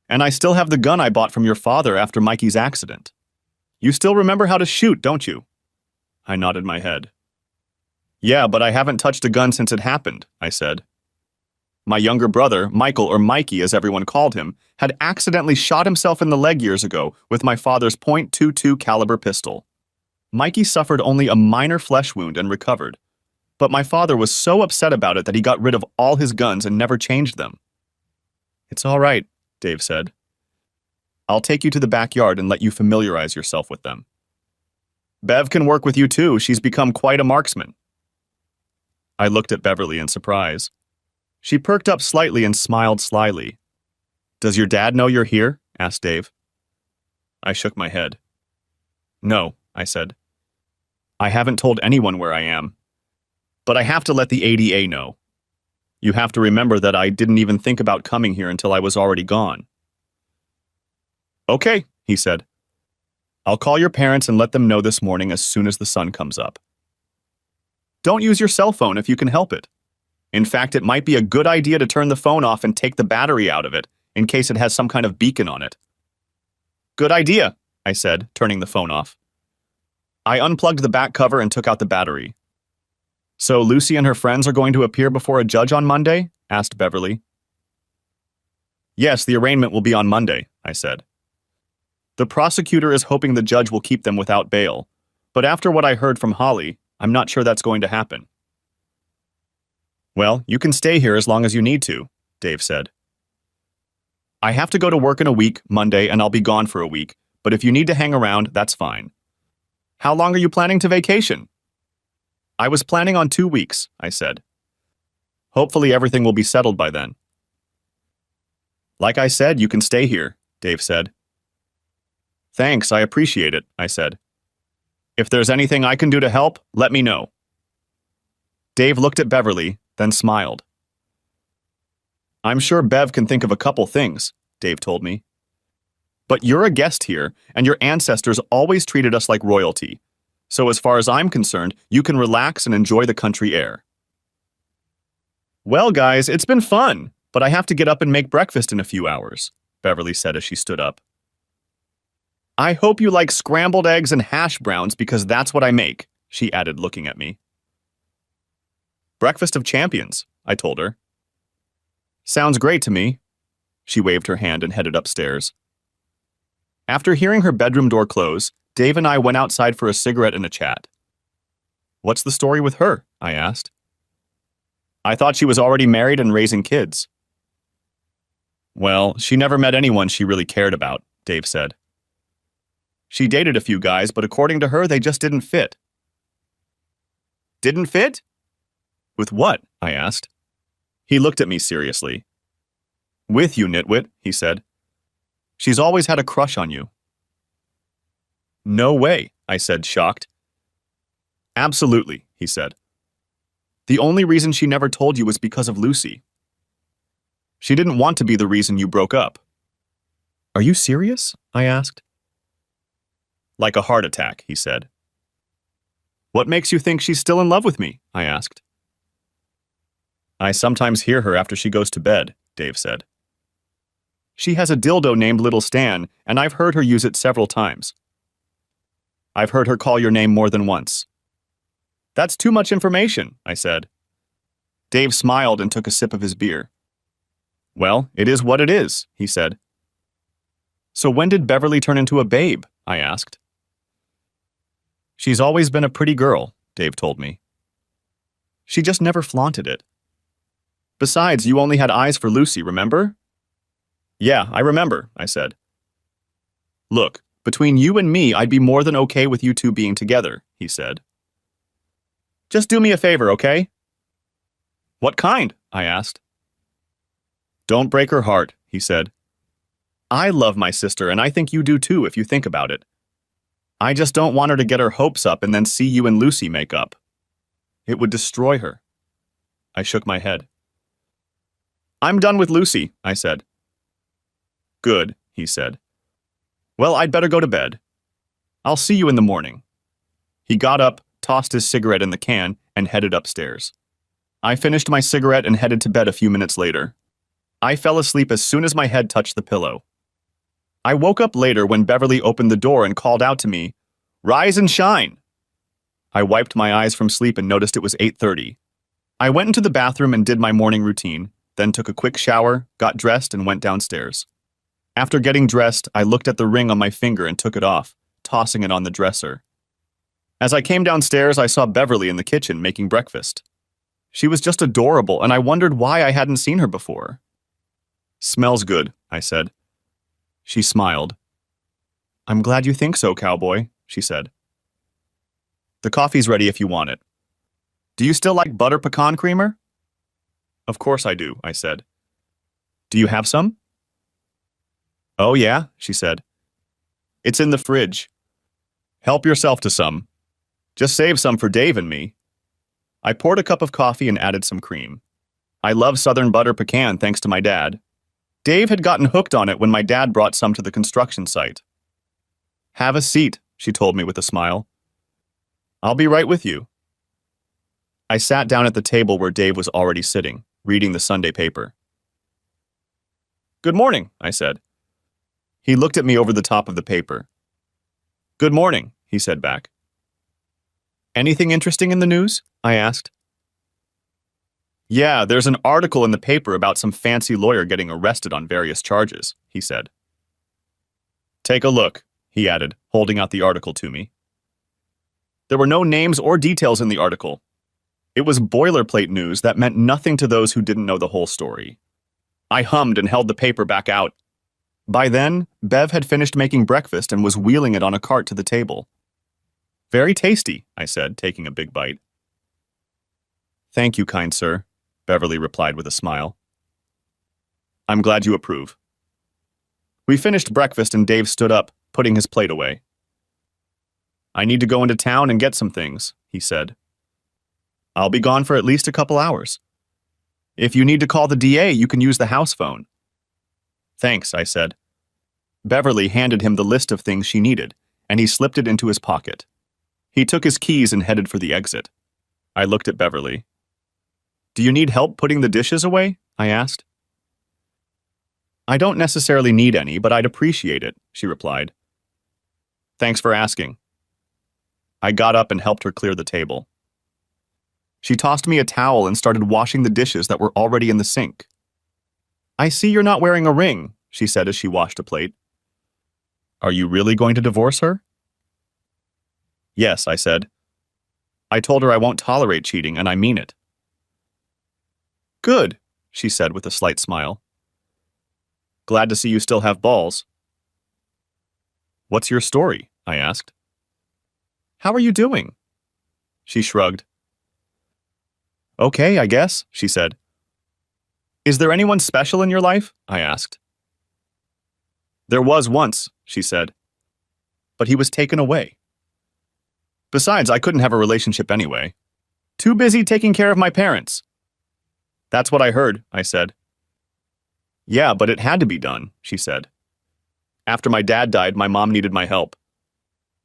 And I still have the gun I bought from your father after Mikey's accident. You still remember how to shoot, don't you? I nodded my head. Yeah, but I haven't touched a gun since it happened, I said. My younger brother, Michael, or Mikey as everyone called him, had accidentally shot himself in the leg years ago with my father's .22 caliber pistol. Mikey suffered only a minor flesh wound and recovered, but my father was so upset about it that he got rid of all his guns and never changed them. It's all right, Dave said. I'll take you to the backyard and let you familiarize yourself with them. Bev can work with you too. She's become quite a marksman. I looked at Beverly in surprise. She perked up slightly and smiled slyly. Does your dad know you're here? Asked Dave. I shook my head. No, I said. I haven't told anyone where I am. But I have to let the ADA know. You have to remember that I didn't even think about coming here until I was already gone. Okay, he said. I'll call your parents and let them know this morning as soon as the sun comes up. Don't use your cell phone if you can help it. In fact, it might be a good idea to turn the phone off and take the battery out of it, in case it has some kind of beacon on it. Good idea, I said, turning the phone off. I unplugged the back cover and took out the battery. So Lucy and her friends are going to appear before a judge on Monday? Asked Beverly. Yes, the arraignment will be on Monday, I said. The prosecutor is hoping the judge will keep them without bail, but after what I heard from Holly, I'm not sure that's going to happen. Well, you can stay here as long as you need to, Dave said. I have to go to work in a week, Monday, and I'll be gone for a week, but if you need to hang around, that's fine. How long are you planning to vacation? I was planning on 2 weeks, I said. Hopefully everything will be settled by then. Like I said, you can stay here, Dave said. Thanks, I appreciate it, I said. If there's anything I can do to help, let me know. Dave looked at Beverly, then smiled. I'm sure Bev can think of a couple things, Dave told me. But you're a guest here, and your ancestors always treated us like royalty. So as far as I'm concerned, you can relax and enjoy the country air. Well, guys, it's been fun, but I have to get up and make breakfast in a few hours, Beverly said as she stood up. I hope you like scrambled eggs and hash browns because that's what I make, she added, looking at me. Breakfast of champions, I told her. Sounds great to me. She waved her hand and headed upstairs. After hearing her bedroom door close, Dave and I went outside for a cigarette and a chat. What's the story with her? I asked. I thought she was already married and raising kids. Well, she never met anyone she really cared about, Dave said. She dated a few guys, but according to her, they just didn't fit. Didn't fit? With what? I asked. He looked at me seriously. With you, nitwit, he said. She's always had a crush on you. No way, I said, shocked. Absolutely, he said. The only reason she never told you was because of Lucy. She didn't want to be the reason you broke up. Are you serious? I asked. Like a heart attack, he said. What makes you think she's still in love with me? I asked. I sometimes hear her after she goes to bed, Dave said. She has a dildo named Little Stan, and I've heard her use it several times. I've heard her call your name more than once. That's too much information, I said. Dave smiled and took a sip of his beer. Well, it is what it is, he said. So when did Beverly turn into a babe? I asked. She's always been a pretty girl, Dave told me. She just never flaunted it. Besides, you only had eyes for Lucy, remember? Yeah, I remember, I said. Look, between you and me, I'd be more than okay with you two being together, he said. Just do me a favor, okay? What kind? I asked. Don't break her heart, he said. I love my sister, and I think you do too if you think about it. I just don't want her to get her hopes up and then see you and Lucy make up. It would destroy her. I shook my head. I'm done with Lucy, I said. Good, he said. Well, I'd better go to bed. I'll see you in the morning. He got up, tossed his cigarette in the can, and headed upstairs. I finished my cigarette and headed to bed a few minutes later. I fell asleep as soon as my head touched the pillow. I woke up later when Beverly opened the door and called out to me, "Rise and shine!" I wiped my eyes from sleep and noticed it was 8:30. I went into the bathroom and did my morning routine, then took a quick shower, got dressed, and went downstairs. After getting dressed, I looked at the ring on my finger and took it off, tossing it on the dresser. As I came downstairs, I saw Beverly in the kitchen making breakfast. She was just adorable, and I wondered why I hadn't seen her before. Smells good, I said. She smiled. I'm glad you think so, cowboy, she said. The coffee's ready if you want it. Do you still like butter pecan creamer? Of course I do, I said. Do you have some? Oh yeah, she said. It's in the fridge. Help yourself to some. Just save some for Dave and me. I poured a cup of coffee and added some cream. I love Southern butter pecan thanks to my dad. Dave had gotten hooked on it when my dad brought some to the construction site. Have a seat, she told me with a smile. I'll be right with you. I sat down at the table where Dave was already sitting, reading the Sunday paper. Good morning, I said. He looked at me over the top of the paper. Good morning, he said back. Anything interesting in the news? I asked. Yeah, there's an article in the paper about some fancy lawyer getting arrested on various charges, he said. Take a look, he added, holding out the article to me. There were no names or details in the article. It was boilerplate news that meant nothing to those who didn't know the whole story. I hummed and held the paper back out. By then, Bev had finished making breakfast and was wheeling it on a cart to the table. Very tasty, I said, taking a big bite. Thank you, kind sir, Beverly replied with a smile. I'm glad you approve. We finished breakfast and Dave stood up, putting his plate away. I need to go into town and get some things, he said. I'll be gone for at least a couple hours. If you need to call the DA, you can use the house phone. Thanks, I said. Beverly handed him the list of things she needed, and he slipped it into his pocket. He took his keys and headed for the exit. I looked at Beverly. Do you need help putting the dishes away? I asked. I don't necessarily need any, but I'd appreciate it, she replied. Thanks for asking. I got up and helped her clear the table. She tossed me a towel and started washing the dishes that were already in the sink. I see you're not wearing a ring, she said as she washed a plate. Are you really going to divorce her? Yes, I said. I told her I won't tolerate cheating, and I mean it. Good, she said with a slight smile. Glad to see you still have balls. What's your story? I asked. How are you doing? She shrugged. Okay, I guess, she said. Is there anyone special in your life? I asked. There was once, she said. But he was taken away. Besides, I couldn't have a relationship anyway. Too busy taking care of my parents. That's what I heard, I said. Yeah, but it had to be done, she said. After my dad died, my mom needed my help.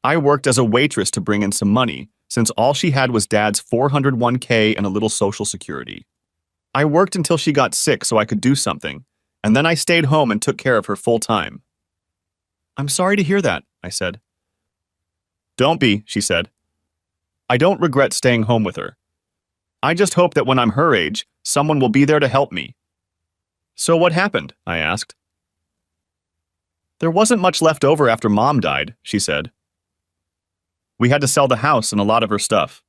I worked as a waitress to bring in some money, since all she had was Dad's 401k and a little Social Security. I worked until she got sick so I could do something, and then I stayed home and took care of her full time. I'm sorry to hear that, I said. Don't be, she said. I don't regret staying home with her. I just hope that when I'm her age, someone will be there to help me. So what happened? I asked. There wasn't much left over after Mom died, she said. We had to sell the house and a lot of her stuff.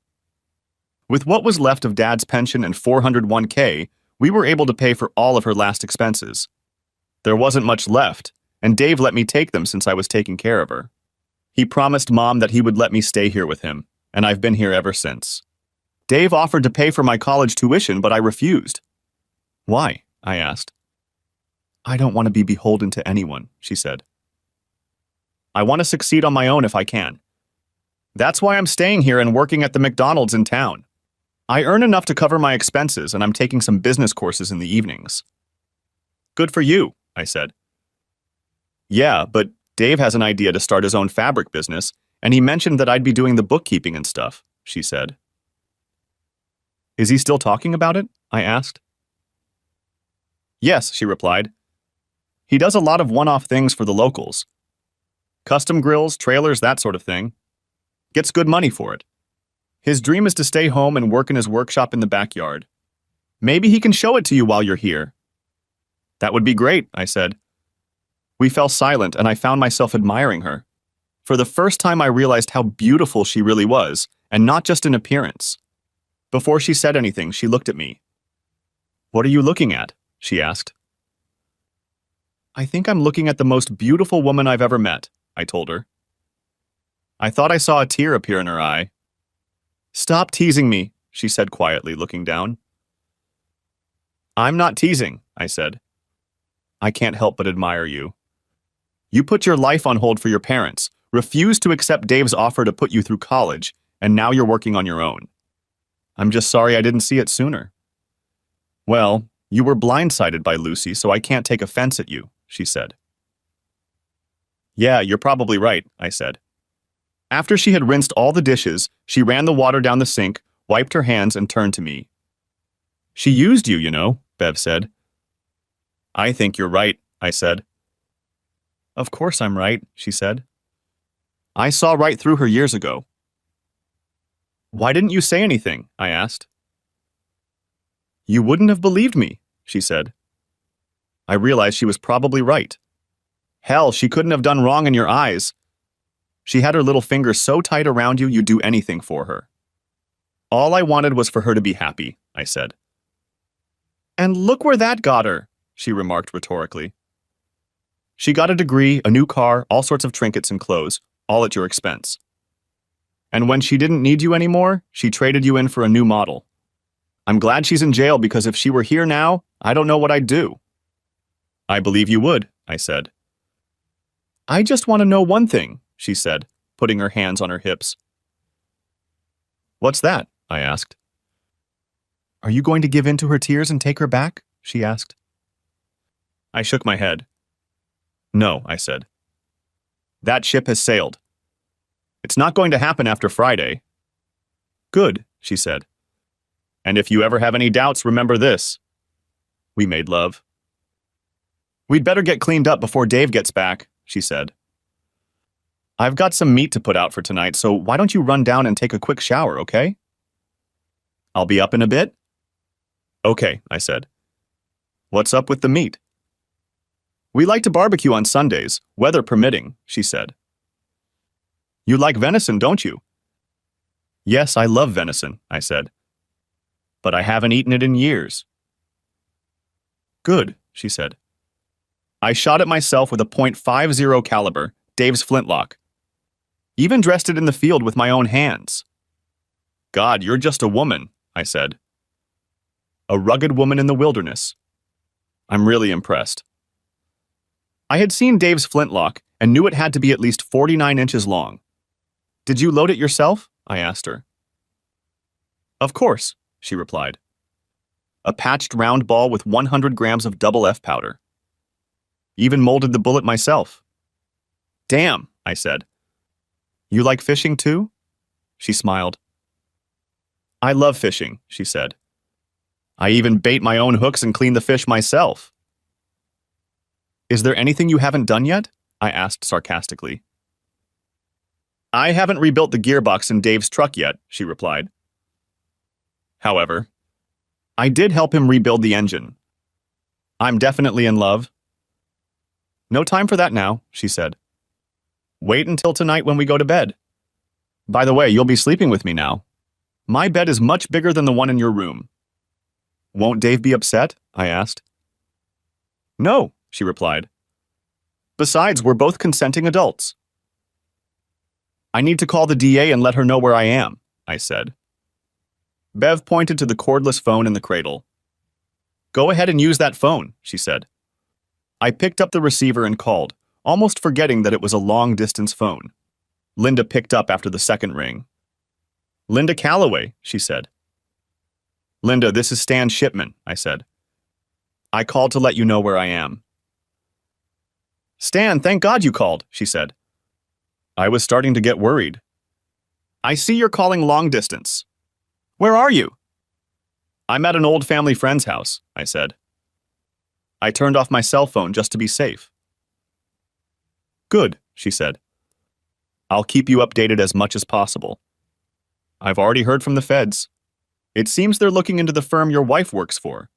With what was left of Dad's pension and 401k, we were able to pay for all of her last expenses. There wasn't much left, and Dave let me take them since I was taking care of her. He promised Mom that he would let me stay here with him, and I've been here ever since. Dave offered to pay for my college tuition, but I refused. Why? I asked. I don't want to be beholden to anyone, she said. I want to succeed on my own if I can. That's why I'm staying here and working at the McDonald's in town. I earn enough to cover my expenses, and I'm taking some business courses in the evenings. Good for you, I said. Yeah, but Dave has an idea to start his own fabric business, and he mentioned that I'd be doing the bookkeeping and stuff, she said. Is he still talking about it? I asked. Yes, she replied. He does a lot of one-off things for the locals. Custom grills, trailers, that sort of thing. Gets good money for it. His dream is to stay home and work in his workshop in the backyard. Maybe he can show it to you while you're here. That would be great, I said. We fell silent, and I found myself admiring her. For the first time, I realized how beautiful she really was, and not just in appearance. Before she said anything, she looked at me. What are you looking at? She asked. I think I'm looking at the most beautiful woman I've ever met, I told her. I thought I saw a tear appear in her eye. Stop teasing me, she said quietly, looking down. I'm not teasing, I said. I can't help but admire you. You put your life on hold for your parents, refused to accept Dave's offer to put you through college, and now you're working on your own. I'm just sorry I didn't see it sooner. Well, you were blindsided by Lucy, so I can't take offense at you, she said. Yeah, you're probably right, I said. After she had rinsed all the dishes, she ran the water down the sink, wiped her hands, and turned to me. She used you, you know, Bev said. I think you're right, I said. Of course I'm right, she said. I saw right through her years ago. Why didn't you say anything? I asked. You wouldn't have believed me, she said. I realized she was probably right. Hell, she couldn't have done wrong in your eyes. She had her little fingers so tight around you, you'd do anything for her. All I wanted was for her to be happy, I said. And look where that got her, she remarked rhetorically. She got a degree, a new car, all sorts of trinkets and clothes, all at your expense. And when she didn't need you anymore, she traded you in for a new model. I'm glad she's in jail because if she were here now, I don't know what I'd do. I believe you would, I said. I just want to know one thing, she said, putting her hands on her hips. What's that? I asked. Are you going to give in to her tears and take her back? She asked. I shook my head. No, I said. That ship has sailed. It's not going to happen after Friday. Good, she said. And if you ever have any doubts, remember this. We made love. We'd better get cleaned up before Dave gets back, she said. I've got some meat to put out for tonight, so why don't you run down and take a quick shower, okay? I'll be up in a bit. Okay, I said. What's up with the meat? We like to barbecue on Sundays, weather permitting, she said. You like venison, don't you? Yes, I love venison, I said. But I haven't eaten it in years. Good, she said. I shot at myself with a .50 caliber, Dave's flintlock. Even dressed it in the field with my own hands. God, you're just a woman, I said. A rugged woman in the wilderness. I'm really impressed. I had seen Dave's flintlock and knew it had to be at least 49 inches long. Did you load it yourself? I asked her. Of course, she replied. A patched round ball with 100 grams of double F powder. Even molded the bullet myself. Damn, I said. You like fishing too? She smiled. I love fishing, she said. I even bait my own hooks and clean the fish myself. Is there anything you haven't done yet? I asked sarcastically. I haven't rebuilt the gearbox in Dave's truck yet, she replied. However, I did help him rebuild the engine. I'm definitely in love. No time for that now, she said. Wait until tonight when we go to bed. By the way, you'll be sleeping with me now. My bed is much bigger than the one in your room. Won't Dave be upset? I asked. No, she replied. Besides, we're both consenting adults. I need to call the DA and let her know where I am, I said. Bev pointed to the cordless phone in the cradle. Go ahead and use that phone, she said. I picked up the receiver and called, almost forgetting that it was a long-distance phone. Linda picked up after the second ring. Linda Calloway, she said. Linda, this is Stan Shipman, I said. I called to let you know where I am. Stan, thank God you called, she said. I was starting to get worried. I see you're calling long distance. Where are you? I'm at an old family friend's house, I said. I turned off my cell phone just to be safe. Good, she said. I'll keep you updated as much as possible. I've already heard from the feds. It seems they're looking into the firm your wife works for.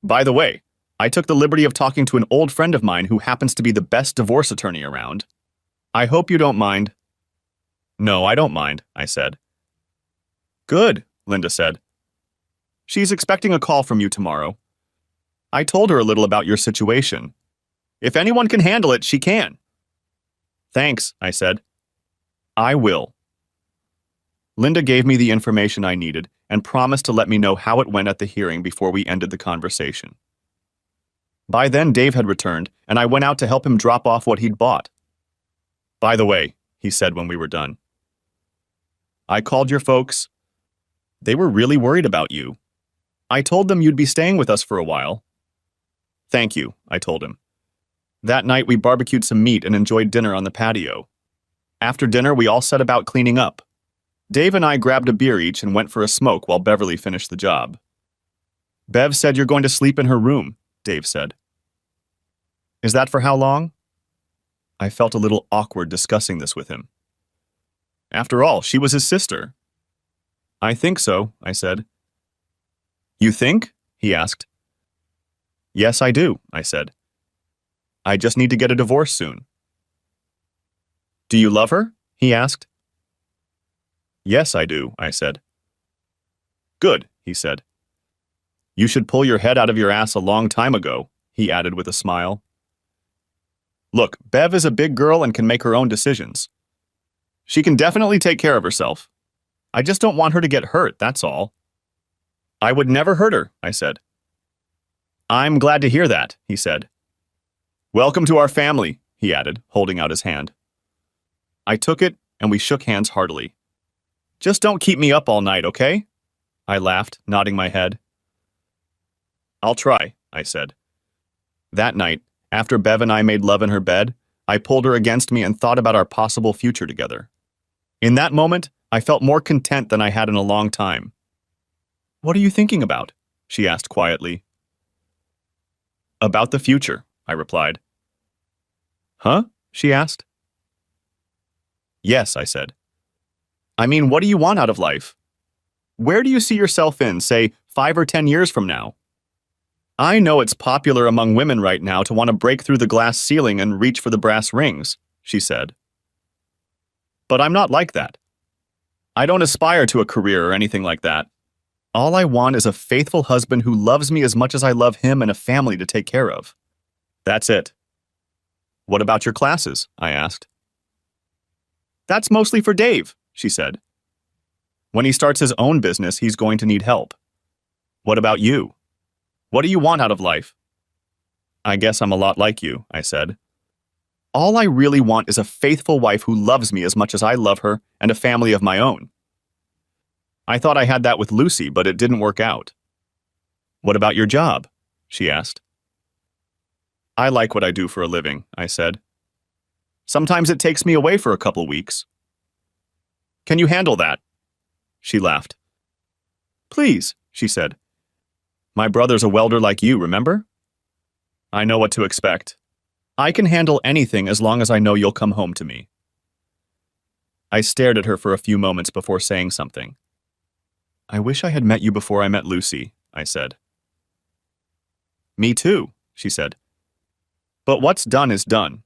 By the way, I took the liberty of talking to an old friend of mine who happens to be the best divorce attorney around. I hope you don't mind. No, I don't mind, I said. Good, Linda said. She's expecting a call from you tomorrow. I told her a little about your situation. If anyone can handle it, she can. Thanks, I said. I will. Linda gave me the information I needed and promised to let me know how it went at the hearing before we ended the conversation. By then, Dave had returned, and I went out to help him drop off what he'd bought. By the way, he said when we were done, I called your folks. They were really worried about you. I told them you'd be staying with us for a while. Thank you, I told him. That night, we barbecued some meat and enjoyed dinner on the patio. After dinner, we all set about cleaning up. Dave and I grabbed a beer each and went for a smoke while Beverly finished the job. Bev said you're going to sleep in her room, Dave said. Is that for how long? I felt a little awkward discussing this with him. After all, she was his sister. I think so, I said. You think? He asked. Yes, I do, I said. I just need to get a divorce soon. Do you love her? He asked. Yes, I do, I said. Good, he said. You should pull your head out of your ass a long time ago, he added with a smile. Look, Bev is a big girl and can make her own decisions. She can definitely take care of herself. I just don't want her to get hurt, that's all. I would never hurt her, I said. I'm glad to hear that, he said. Welcome to our family, he added, holding out his hand. I took it, and we shook hands heartily. Just don't keep me up all night, okay? I laughed, nodding my head. I'll try, I said. That night, after Bev and I made love in her bed, I pulled her against me and thought about our possible future together. In that moment, I felt more content than I had in a long time. What are you thinking about? She asked quietly. About the future, I replied. Huh? She asked. Yes, I said. I mean, what do you want out of life? Where do you see yourself in, say, 5 or 10 years from now? I know it's popular among women right now to want to break through the glass ceiling and reach for the brass rings, she said. But I'm not like that. I don't aspire to a career or anything like that. All I want is a faithful husband who loves me as much as I love him and a family to take care of. That's it. What about your classes? I asked. That's mostly for Dave, she said. When he starts his own business, he's going to need help. What about you? What do you want out of life? I guess I'm a lot like you, I said. All I really want is a faithful wife who loves me as much as I love her and a family of my own. I thought I had that with Lucy, but it didn't work out. What about your job? She asked. I like what I do for a living, I said. Sometimes it takes me away for a couple weeks. Can you handle that? She laughed. Please, she said. My brother's a welder like you, remember? I know what to expect. I can handle anything as long as I know you'll come home to me. I stared at her for a few moments before saying something. I wish I had met you before I met Lucy, I said. Me too, she said. But what's done is done.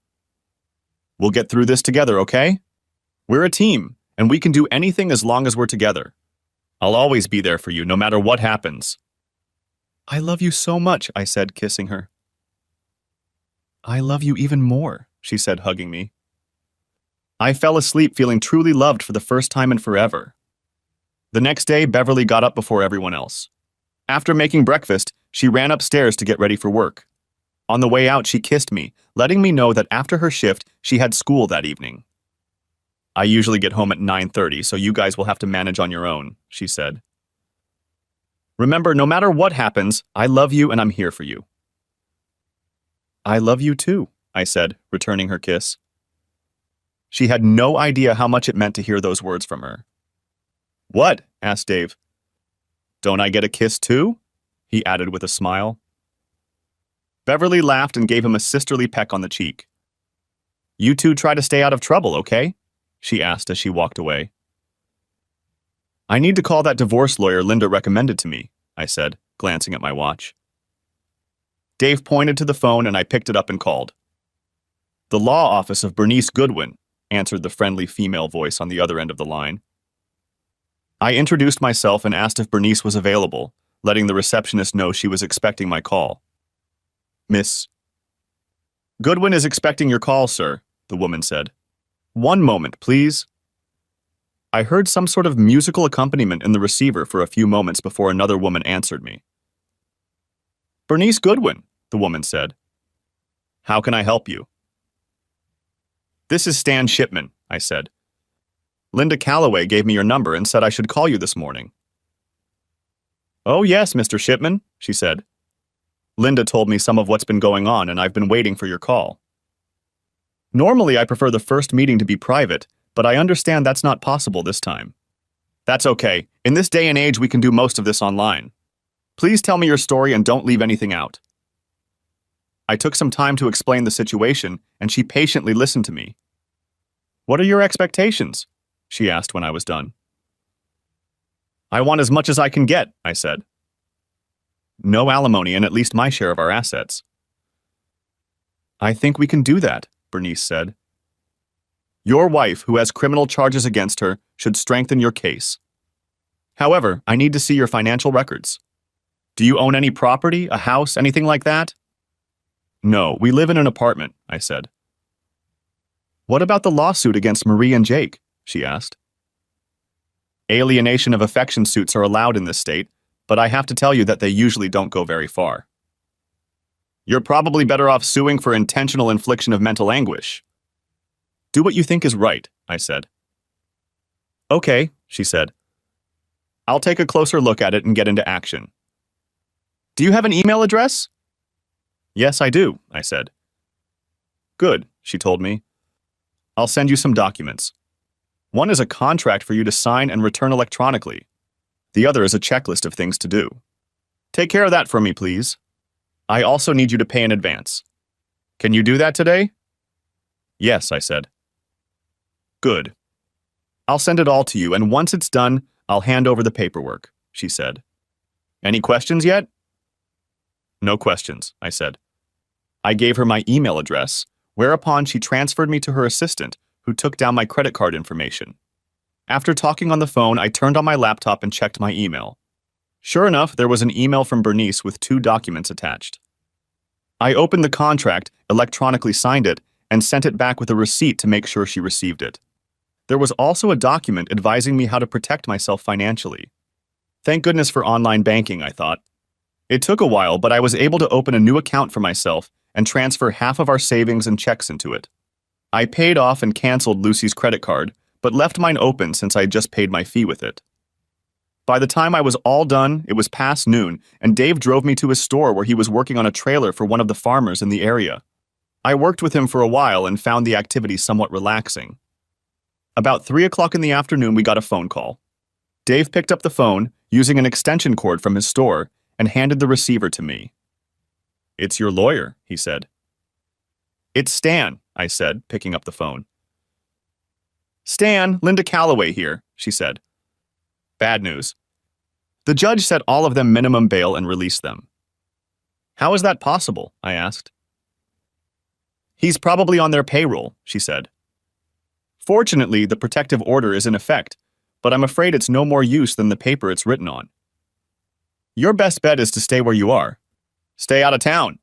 We'll get through this together, okay? We're a team, and we can do anything as long as we're together. I'll always be there for you, no matter what happens. I love you so much, I said, kissing her. I love you even more, she said, hugging me. I fell asleep feeling truly loved for the first time in forever. The next day, Beverly got up before everyone else. After making breakfast, she ran upstairs to get ready for work. On the way out, she kissed me, letting me know that after her shift, she had school that evening. I usually get home at 9:30, so you guys will have to manage on your own, she said. Remember, no matter what happens, I love you and I'm here for you. I love you too, I said, returning her kiss. She had no idea how much it meant to hear those words from her. What? Asked Dave. Don't I get a kiss too? He added with a smile. Beverly laughed and gave him a sisterly peck on the cheek. You two try to stay out of trouble, okay? She asked as she walked away. I need to call that divorce lawyer Linda recommended to me, I said, glancing at my watch. Dave pointed to the phone and I picked it up and called. The law office of Bernice Goodwin, answered the friendly female voice on the other end of the line. I introduced myself and asked if Bernice was available, letting the receptionist know she was expecting my call. Miss Goodwin is expecting your call, sir, the woman said. One moment, please. I heard some sort of musical accompaniment in the receiver for a few moments before another woman answered me. Bernice Goodwin, the woman said. How can I help you? This is Stan Shipman, I said. Linda Calloway gave me your number and said I should call you this morning. Oh yes, Mr. Shipman, she said. Linda told me some of what's been going on and I've been waiting for your call. Normally I prefer the first meeting to be private, but I understand that's not possible this time. That's okay. In this day and age we can do most of this online. Please tell me your story and don't leave anything out. I took some time to explain the situation and she patiently listened to me. What are your expectations? She asked when I was done. I want as much as I can get, I said. No alimony and at least my share of our assets. I think we can do that, Bernice said. Your wife, who has criminal charges against her, should strengthen your case. However, I need to see your financial records. Do you own any property, a house, anything like that? No, we live in an apartment, I said. What about the lawsuit against Marie and Jake? She asked. Alienation of affection suits are allowed in this state, but I have to tell you that they usually don't go very far. You're probably better off suing for intentional infliction of mental anguish. Do what you think is right, I said. Okay, she said. I'll take a closer look at it and get into action. Do you have an email address? Yes, I do, I said. Good, she told me. I'll send you some documents. One is a contract for you to sign and return electronically. The other is a checklist of things to do. Take care of that for me, please. I also need you to pay in advance. Can you do that today? Yes, I said. Good. I'll send it all to you, and once it's done, I'll hand over the paperwork, she said. Any questions yet? No questions, I said. I gave her my email address, whereupon she transferred me to her assistant, who took down my credit card information. After talking on the phone, I turned on my laptop and checked my email. Sure enough, there was an email from Bernice with 2 documents attached. I opened the contract, electronically signed it, and sent it back with a receipt to make sure she received it. There was also a document advising me how to protect myself financially. Thank goodness for online banking, I thought. It took a while, but I was able to open a new account for myself and transfer half of our savings and checks into it. I paid off and canceled Lucy's credit card, but left mine open since I had just paid my fee with it. By the time I was all done, it was past noon, and Dave drove me to his store where he was working on a trailer for one of the farmers in the area. I worked with him for a while and found the activity somewhat relaxing. About 3 o'clock in the afternoon, we got a phone call. Dave picked up the phone, using an extension cord from his store, and handed the receiver to me. "It's your lawyer," he said. "It's Stan," I said, picking up the phone. "Stan, Linda Calloway here," she said. "Bad news. The judge set all of them minimum bail and released them." "How is that possible?" I asked. "He's probably on their payroll," she said. "Fortunately, the protective order is in effect, but I'm afraid it's no more use than the paper it's written on. Your best bet is to stay where you are. Stay out of town.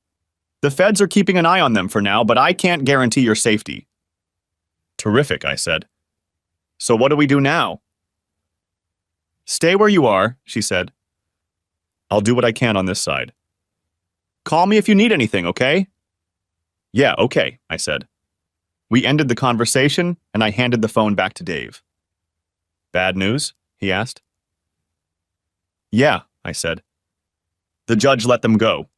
The feds are keeping an eye on them for now, but I can't guarantee your safety." "Terrific," I said. "So what do we do now?" "Stay where you are," she said. "I'll do what I can on this side. Call me if you need anything, okay?" "Yeah, okay," I said. We ended the conversation, and I handed the phone back to Dave. "Bad news?" he asked. "Yeah," I said. "The judge let them go."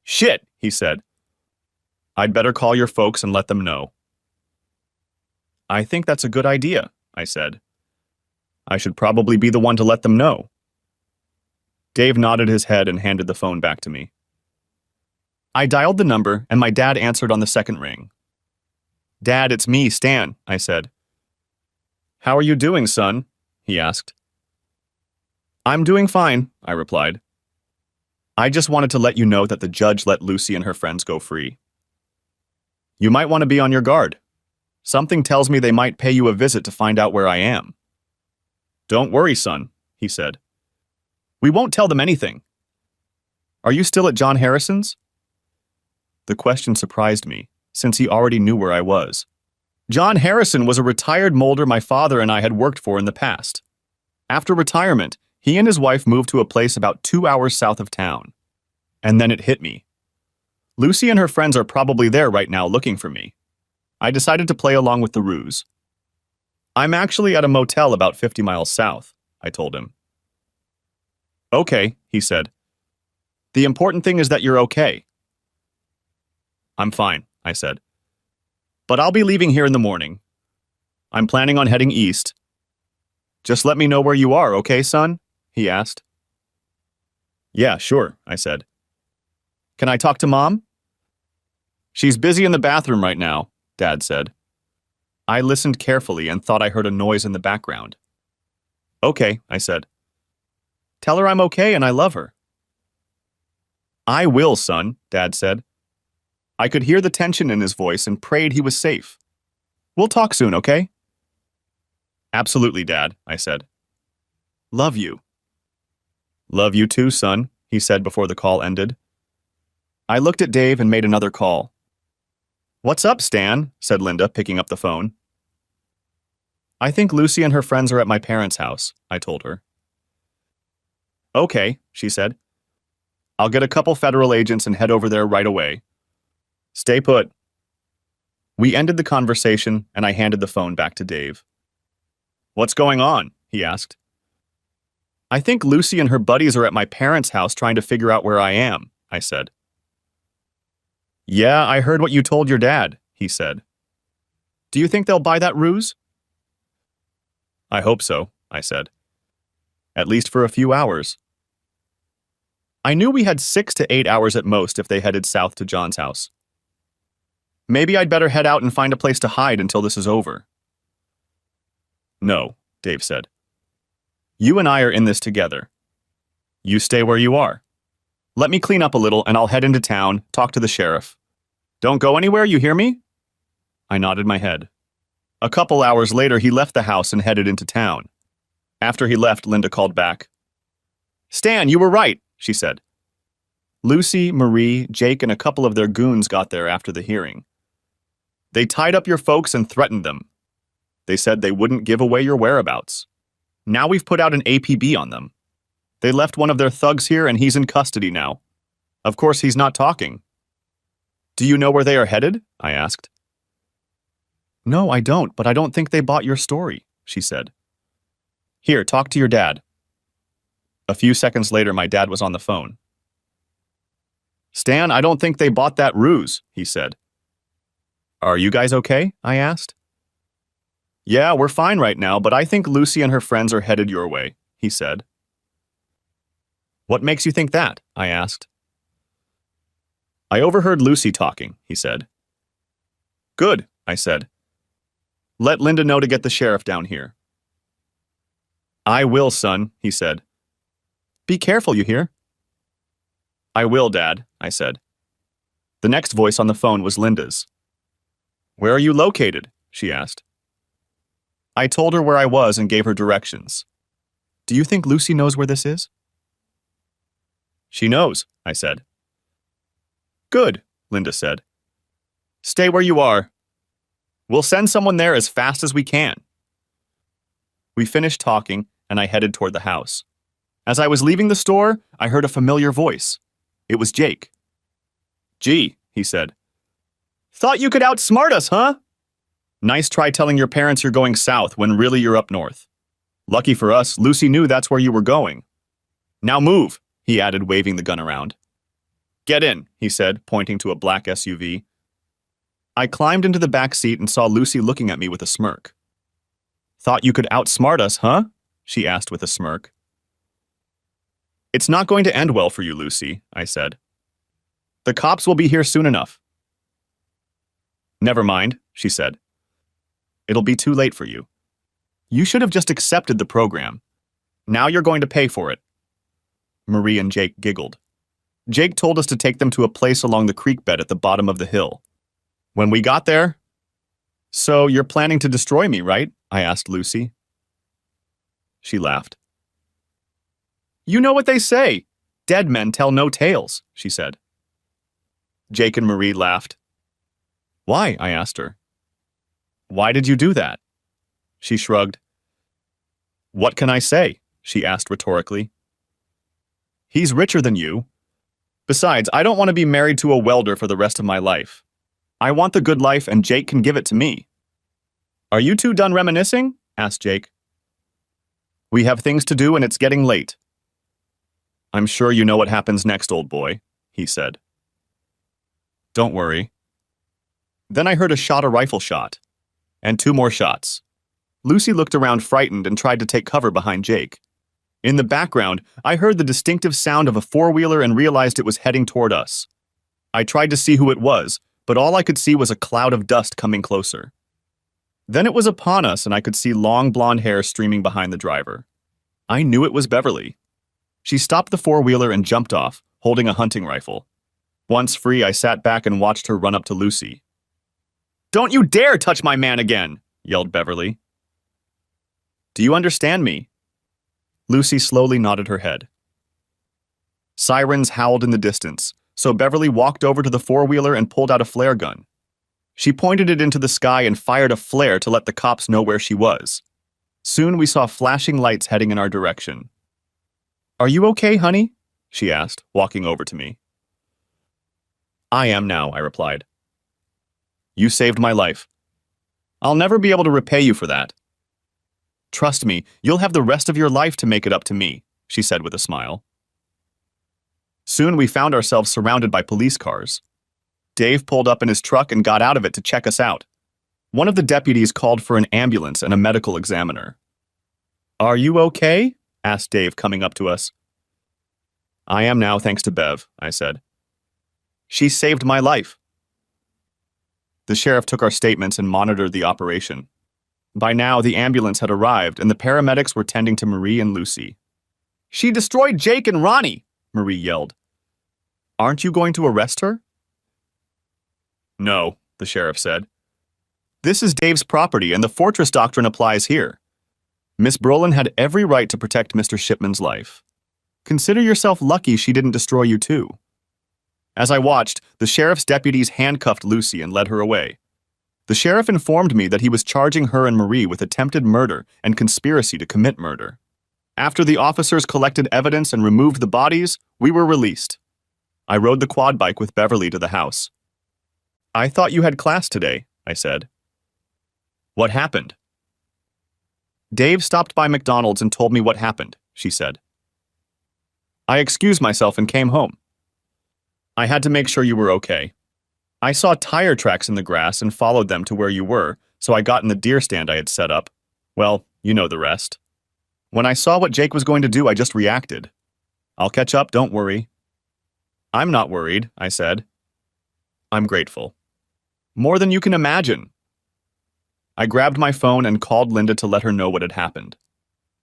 "Shit," he said. "I'd better call your folks and let them know." "I think that's a good idea," I said. "I should probably be the one to let them know." Dave nodded his head and handed the phone back to me. I dialed the number, and my dad answered on the second ring. "Dad, it's me, Stan," I said. "How are you doing, son?" he asked. "I'm doing fine," I replied. "I just wanted to let you know that the judge let Lucy and her friends go free. You might want to be on your guard. Something tells me they might pay you a visit to find out where I am." "Don't worry, son," he said. "We won't tell them anything. Are you still at John Harrison's?" The question surprised me, since he already knew where I was. John Harrison was a retired molder my father and I had worked for in the past. After retirement, he and his wife moved to a place about 2 hours south of town. And then it hit me. Lucy and her friends are probably there right now looking for me. I decided to play along with the ruse. "I'm actually at a motel about 50 miles south," I told him. "Okay," he said. "The important thing is that you're okay." "I'm fine," I said. "But I'll be leaving here in the morning. I'm planning on heading east. Just let me know where you are, okay, son?" he asked. "Yeah, sure," I said. "Can I talk to Mom?" "She's busy in the bathroom right now," Dad said. I listened carefully and thought I heard a noise in the background. "Okay," I said. "Tell her I'm okay and I love her." "I will, son," Dad said. I could hear the tension in his voice and prayed he was safe. "We'll talk soon, okay?" "Absolutely, Dad," I said. "Love you." "Love you too, son," he said before the call ended. I looked at Dave and made another call. "What's up, Stan?" said Linda, picking up the phone. "I think Lucy and her friends are at my parents' house," I told her. "Okay," she said. "I'll get a couple federal agents and head over there right away. Stay put." We ended the conversation, and I handed the phone back to Dave. "What's going on?" he asked. "I think Lucy and her buddies are at my parents' house trying to figure out where I am," I said. "Yeah, I heard what you told your dad," he said. "Do you think they'll buy that ruse?" "I hope so," I said. "At least for a few hours." I knew we had 6 to 8 hours at most if they headed south to John's house. Maybe I'd better head out and find a place to hide until this is over. "No," Dave said. "You and I are in this together. You stay where you are. Let me clean up a little and I'll head into town, talk to the sheriff. Don't go anywhere, you hear me?" I nodded my head. A couple hours later, he left the house and headed into town. After he left, Linda called back. "Stan, you were right," she said. "Lucy, Marie, Jake, and a couple of their goons got there after the hearing. They tied up your folks and threatened them. They said they wouldn't give away your whereabouts. Now we've put out an APB on them. They left one of their thugs here and he's in custody now. Of course, he's not talking. Do you know where they are headed? I asked. No, I don't, but I don't think they bought your story, she said. Here, talk to your dad. A few seconds later, my dad was on the phone. Stan, I don't think they bought that ruse, he said. Are you guys okay? I asked. Yeah, we're fine right now, but I think Lucy and her friends are headed your way, he said. What makes you think that? I asked. I overheard Lucy talking, he said. Good, I said. Let Linda know to get the sheriff down here. I will, son, he said. Be careful, you hear? I will, Dad, I said. The next voice on the phone was Linda's. Where are you located? She asked. I told her where I was and gave her directions. Do you think Lucy knows where this is? She knows, I said. Good, Linda said. Stay where you are. We'll send someone there as fast as we can. We finished talking, and I headed toward the house. As I was leaving the store, I heard a familiar voice. It was Jake. Gee, he said. Thought you could outsmart us, huh? Nice try telling your parents you're going south when really you're up north. Lucky for us, Lucy knew that's where you were going. Now move, he added, waving the gun around. Get in, he said, pointing to a black SUV. I climbed into the back seat and saw Lucy looking at me with a smirk. Thought you could outsmart us, huh? She asked with a smirk. It's not going to end well for you, Lucy, I said. The cops will be here soon enough. Never mind, she said. It'll be too late for you. You should have just accepted the program. Now you're going to pay for it. Marie and Jake giggled. Jake told us to take them to a place along the creek bed at the bottom of the hill. When we got there... So you're planning to destroy me, right? I asked Lucy. She laughed. You know what they say. Dead men tell no tales, she said. Jake and Marie laughed. Why? I asked her. Why did you do that? She shrugged. What can I say? She asked rhetorically. He's richer than you. Besides, I don't want to be married to a welder for the rest of my life. I want the good life and Jake can give it to me. Are you two done reminiscing? Asked Jake. We have things to do and it's getting late. I'm sure you know what happens next, old boy, he said. Don't worry. Then I heard a rifle shot. And 2 more shots. Lucy looked around frightened and tried to take cover behind Jake. In the background, I heard the distinctive sound of a 4-wheeler and realized it was heading toward us. I tried to see who it was, but all I could see was a cloud of dust coming closer. Then it was upon us and I could see long blonde hair streaming behind the driver. I knew it was Beverly. She stopped the 4-wheeler and jumped off, holding a hunting rifle. Once free, I sat back and watched her run up to Lucy. Don't you dare touch my man again, yelled Beverly. Do you understand me? Lucy slowly nodded her head. Sirens howled in the distance, so Beverly walked over to the 4-wheeler and pulled out a flare gun. She pointed it into the sky and fired a flare to let the cops know where she was. Soon we saw flashing lights heading in our direction. Are you okay, honey? She asked, walking over to me. I am now, I replied. You saved my life. I'll never be able to repay you for that. Trust me, you'll have the rest of your life to make it up to me, she said with a smile. Soon we found ourselves surrounded by police cars. Dave pulled up in his truck and got out of it to check us out. One of the deputies called for an ambulance and a medical examiner. Are you okay? Asked Dave, coming up to us. I am now, thanks to Bev, I said. She saved my life. The sheriff took our statements and monitored the operation. By now, the ambulance had arrived and the paramedics were tending to Marie and Lucy. She destroyed Jake and Ronnie, Marie yelled. Aren't you going to arrest her? No, the sheriff said. This is Dave's property and the fortress doctrine applies here. Miss Brolin had every right to protect Mr. Shipman's life. Consider yourself lucky she didn't destroy you too. As I watched, the sheriff's deputies handcuffed Lucy and led her away. The sheriff informed me that he was charging her and Marie with attempted murder and conspiracy to commit murder. After the officers collected evidence and removed the bodies, we were released. I rode the quad bike with Beverly to the house. "I thought you had class today," I said. "What happened?" "Dave stopped by McDonald's and told me what happened," she said. "I excused myself and came home. I had to make sure you were okay. I saw tire tracks in the grass and followed them to where you were, so I got in the deer stand I had set up. Well, you know the rest. When I saw what Jake was going to do, I just reacted. I'll catch up, don't worry." "I'm not worried," I said. "I'm grateful. More than you can imagine." I grabbed my phone and called Linda to let her know what had happened.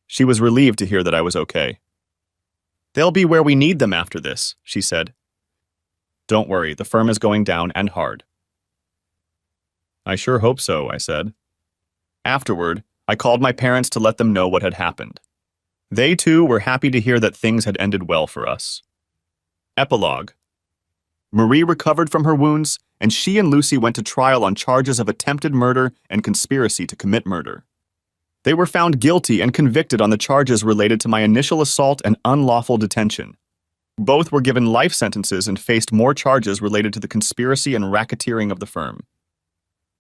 She was relieved to hear that I was okay. "They'll be where we need them after this," she said. "Don't worry, the firm is going down and hard." "I sure hope so," I said. Afterward, I called my parents to let them know what had happened. They, too, were happy to hear that things had ended well for us. Epilogue. Marie recovered from her wounds, and she and Lucy went to trial on charges of attempted murder and conspiracy to commit murder. They were found guilty and convicted on the charges related to my initial assault and unlawful detention. Both were given life sentences and faced more charges related to the conspiracy and racketeering of the firm.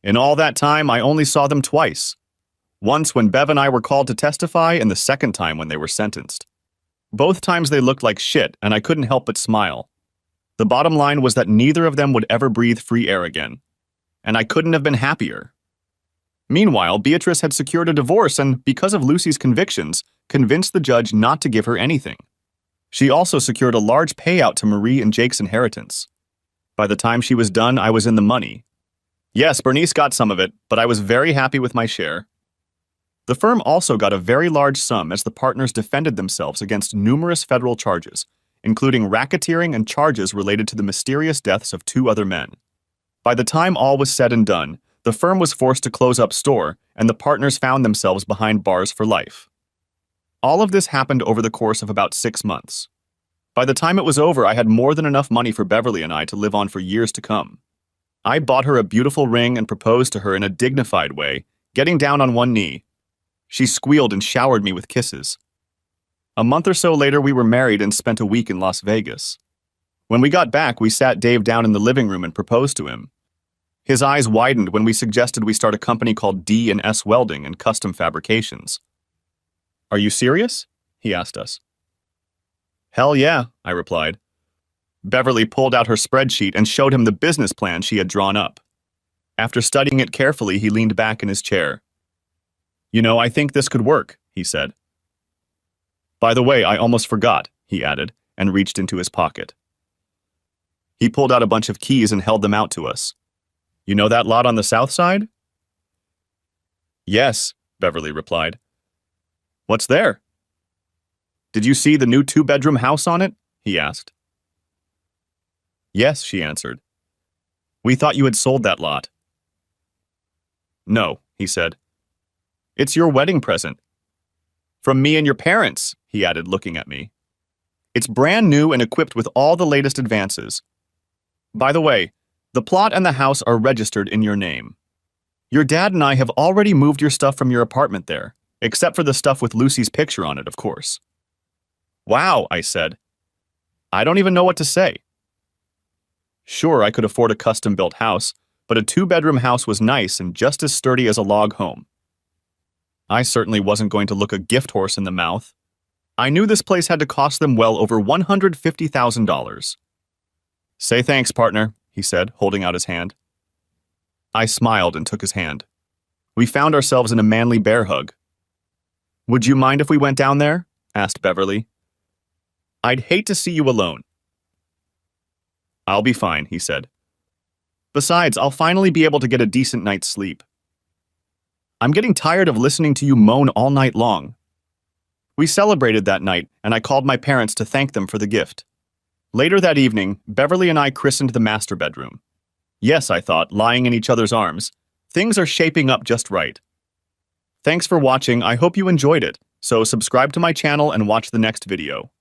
In all that time, I only saw them twice. Once when Bev and I were called to testify, and the second time when they were sentenced. Both times they looked like shit, and I couldn't help but smile. The bottom line was that neither of them would ever breathe free air again. And I couldn't have been happier. Meanwhile, Beatrice had secured a divorce and, because of Lucy's convictions, convinced the judge not to give her anything. She also secured a large payout to Marie and Jake's inheritance. By the time she was done, I was in the money. Yes, Bernice got some of it, but I was very happy with my share. The firm also got a very large sum as the partners defended themselves against numerous federal charges, including racketeering and charges related to the mysterious deaths of 2 other men. By the time all was said and done, the firm was forced to close up store, and the partners found themselves behind bars for life. All of this happened over the course of about 6 months. By the time it was over, I had more than enough money for Beverly and I to live on for years to come. I bought her a beautiful ring and proposed to her in a dignified way, getting down on one knee. She squealed and showered me with kisses. A month or so later, we were married and spent a week in Las Vegas. When we got back, we sat Dave down in the living room and proposed to him. His eyes widened when we suggested we start a company called D&S Welding and Custom Fabrications. "Are you serious?" he asked us. "Hell yeah," I replied. Beverly pulled out her spreadsheet and showed him the business plan she had drawn up. After studying it carefully, he leaned back in his chair. "You know, I think this could work," he said. "By the way, I almost forgot," he added, and reached into his pocket. He pulled out a bunch of keys and held them out to us. "You know that lot on the south side?" "Yes," Beverly replied. "What's there?" "Did you see the new 2-bedroom house on it?" he asked. "Yes," she answered. "We thought you had sold that lot." "No," he said. "It's your wedding present." "From me and your parents," he added, looking at me. "It's brand new and equipped with all the latest advances. By the way, the plot and the house are registered in your name. Your dad and I have already moved your stuff from your apartment there, except for the stuff with Lucy's picture on it, of course." "Wow," I said. "I don't even know what to say." Sure, I could afford a custom-built house, but a 2-bedroom house was nice and just as sturdy as a log home. I certainly wasn't going to look a gift horse in the mouth. I knew this place had to cost them well over $150,000. "Say thanks, partner," he said, holding out his hand. I smiled and took his hand. We found ourselves in a manly bear hug. "Would you mind if we went down there?" asked Beverly. "I'd hate to see you alone." "I'll be fine," he said. "Besides, I'll finally be able to get a decent night's sleep. I'm getting tired of listening to you moan all night long." We celebrated that night, and I called my parents to thank them for the gift. Later that evening, Beverly and I christened the master bedroom. Yes, I thought, lying in each other's arms. Things are shaping up just right. Thanks for watching. I hope you enjoyed it. So subscribe to my channel and watch the next video.